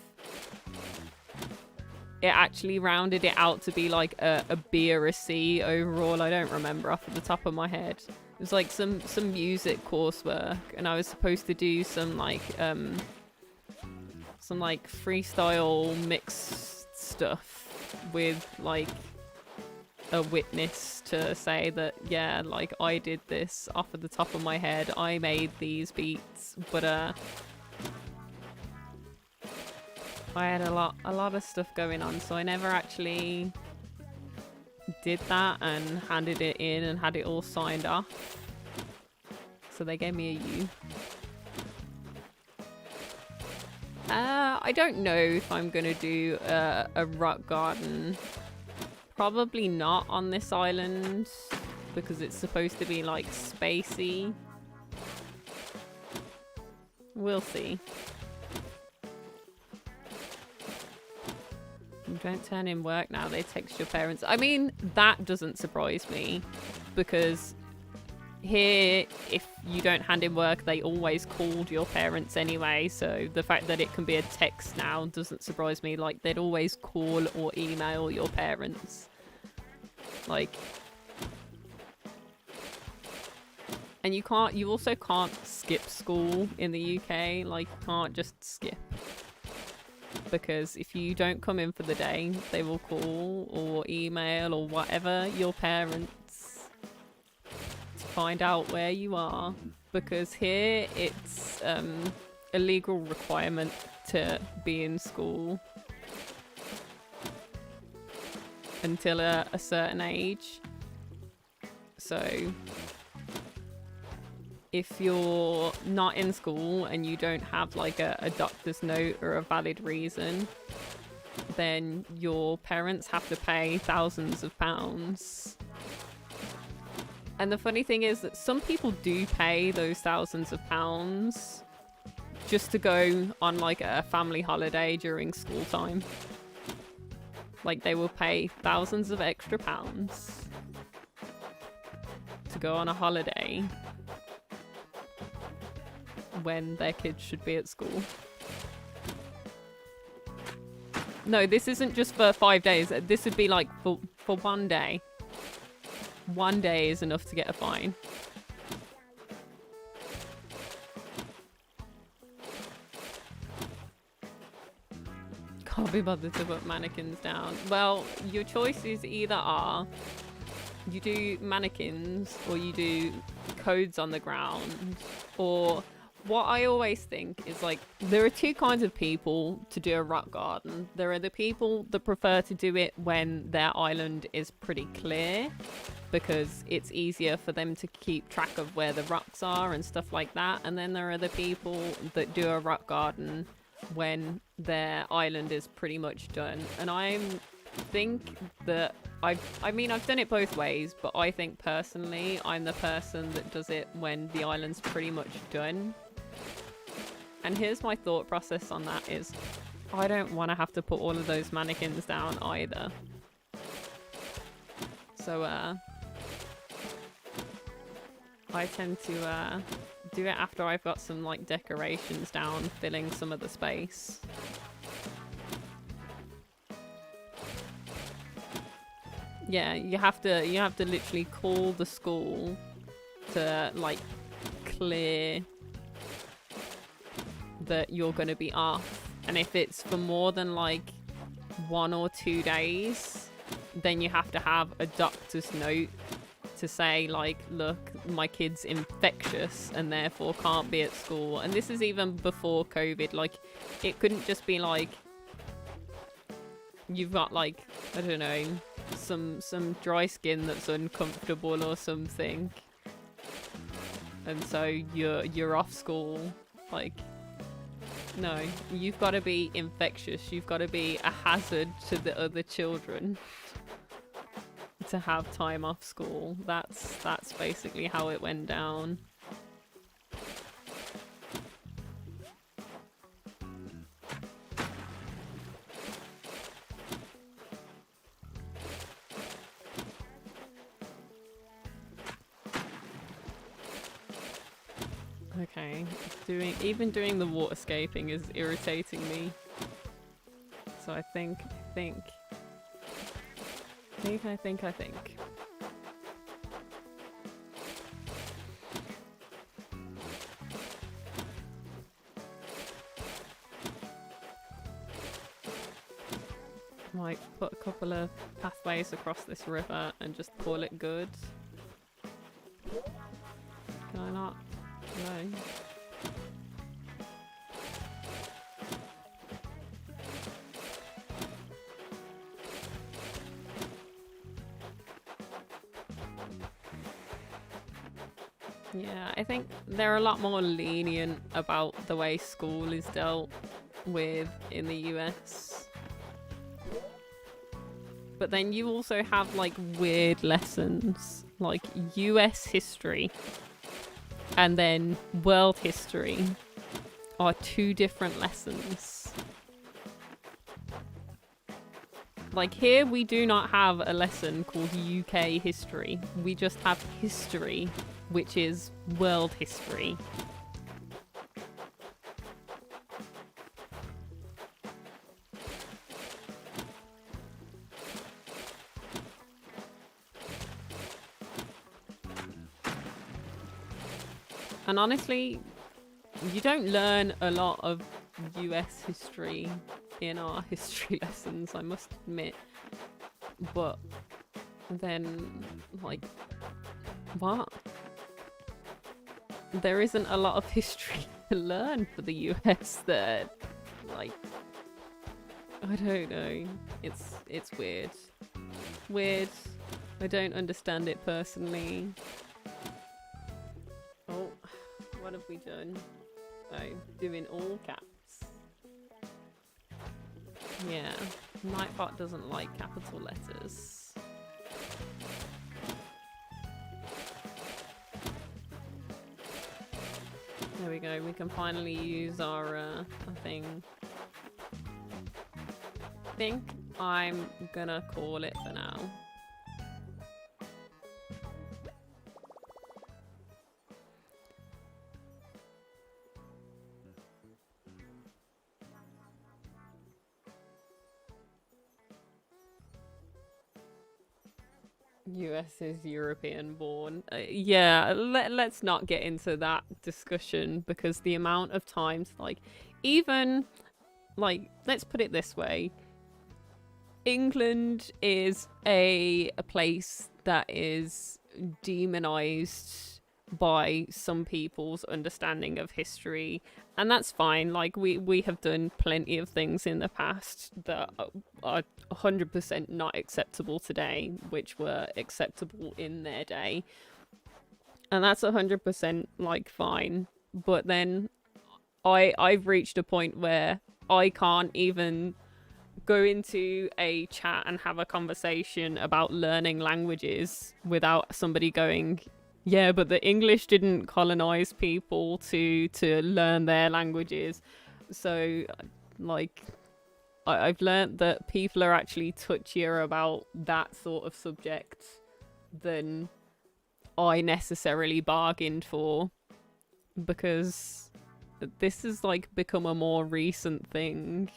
it actually rounded it out to be like a B or a C overall. I don't remember off the top of my head. It was like some music coursework, and I was supposed to do some like freestyle mix stuff with like a witness to say that, yeah, like I did this off of the top of my head, I made these beats, but I had a lot of stuff going on, so I never actually did that and handed it in and had it all signed off. So they gave me a U. I don't know if I'm gonna do a rock garden. Probably not on this island, because it's supposed to be like spacey. We'll see. You don't turn in work now, they text your parents. I mean, that doesn't surprise me, because here, if you don't hand in work, they always called your parents anyway, so the fact that it can be a text now doesn't surprise me. Like, they'd always call or email your parents. Like, and you also can't skip school in the UK. Like, you can't just skip, because if you don't come in for the day, they will call or email or whatever your parents to find out where you are, because here it's a legal requirement to be in school until a certain age. So if you're not in school and you don't have like a doctor's note or a valid reason, then your parents have to pay thousands of pounds. And the funny thing is that some people do pay those thousands of pounds just to go on like a family holiday during school time. Like, they will pay thousands of extra pounds to go on a holiday when their kids should be at school. No, this isn't just for 5 days. This would be like for 1 day. 1 day is enough to get a fine. Can't be bothered to put mannequins down. Well, your choices either are you do mannequins or you do codes on the ground. Or what I always think is, like, there are two kinds of people to do a rock garden. There are the people that prefer to do it when their island is pretty clear, because it's easier for them to keep track of where the rocks are and stuff like that. And then there are the people that do a rock garden when their island is pretty much done. And I think that I've done it both ways, but I think personally I'm the person that does it when the island's pretty much done. And here's my thought process on that is, I don't want to have to put all of those mannequins down either. So I tend to do it after I've got some like decorations down, filling some of the space. Yeah, you have to literally call the school to like clear that you're going to be off. And if it's for more than like 1 or 2 days, then you have to have a doctor's note to say, like, look, my kid's infectious and therefore can't be at school. And this is even before COVID. Like, it couldn't just be like, you've got, like, I don't know, some dry skin that's uncomfortable or something, and so you're off school. Like, no, you've got to be infectious. You've got to be a hazard to the other children to have time off school. That's basically how it went down. Okay, even doing the waterscaping is irritating me. So I think. Like, put a couple of pathways across this river and just call it good. Can I not? No. Yeah, I think they're a lot more lenient about the way school is dealt with in the US. But then you also have, like, weird lessons, like US history and then world history are two different lessons. Like, here we do not have a lesson called UK history. We just have history, which is world history. And honestly, you don't learn a lot of US history in our history lessons, I must admit. But then, like, what? There isn't a lot of history to learn for the US that, like, I don't know. It's weird. Weird. I don't understand it personally. Oh, what have we done? Oh, doing all caps. Yeah, Nightbot doesn't like capital letters. There we go, we can finally use our thing. I think I'm gonna call it for now. US is European born. Yeah, let's not get into that discussion, because the amount of times, like, even, like, let's put it this way. England is a place that is demonized by some people's understanding of history, and that's fine. Like, we have done plenty of things in the past that are 100% not acceptable today, which were acceptable in their day, and that's 100% like fine. But then I've reached a point where I can't even go into a chat and have a conversation about learning languages without somebody going, yeah, but the English didn't colonize people to learn their languages. So, like, I've learned that people are actually touchier about that sort of subject than I necessarily bargained for, because this has, like, become a more recent thing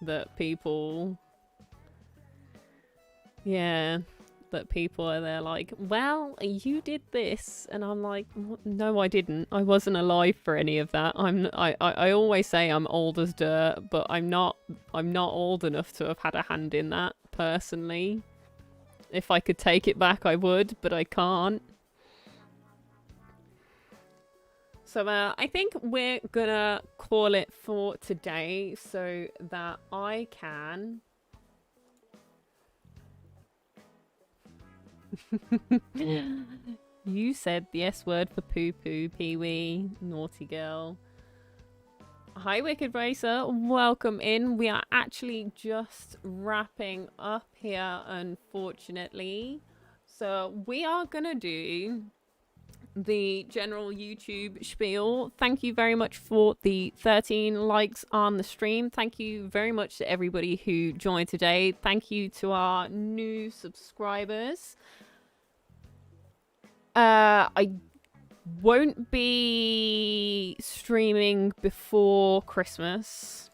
that people, yeah, that people are there like, well, you did this, and I'm like, no, I didn't. I wasn't alive for any of that. I always say I'm old as dirt, but I'm not old enough to have had a hand in that personally. If I could take it back, I would, but I can't. So I think we're gonna call it for today so that I can... You said the S word for poo-poo, Pee-wee, naughty girl. Hi, Wicked Racer. Welcome in. We are actually just wrapping up here, unfortunately. So we are gonna do the general YouTube spiel. Thank you very much for the 13 likes on the stream. Thank you very much to everybody who joined today. Thank you to our new subscribers. I won't be streaming before Christmas,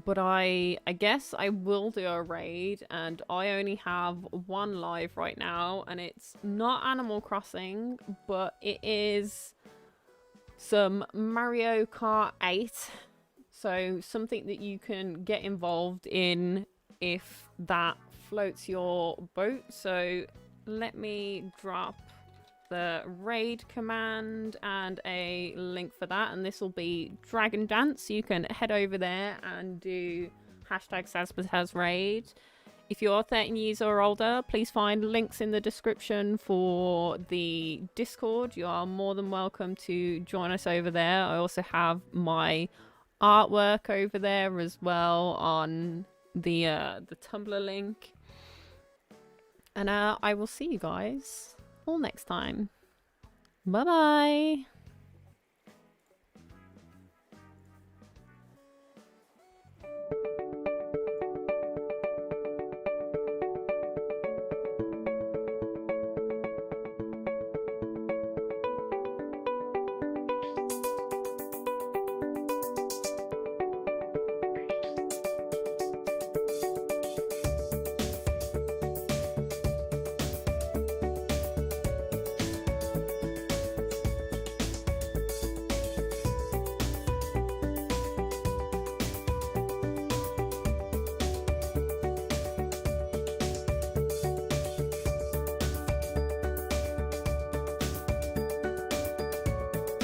but I guess I will do a raid, and I only have one live right now, and it's not Animal Crossing, but it is some Mario Kart 8. So something that you can get involved in if that floats your boat. So let me drop the raid command and a link for that, and this will be Dragon Dance. You can head over there and do #SazMatazRaid. If you're 13 years or older, please find links in the description for the Discord. You are more than welcome to join us over there. I also have my artwork over there as well on the Tumblr link. And I will see you guys all next time. Bye bye.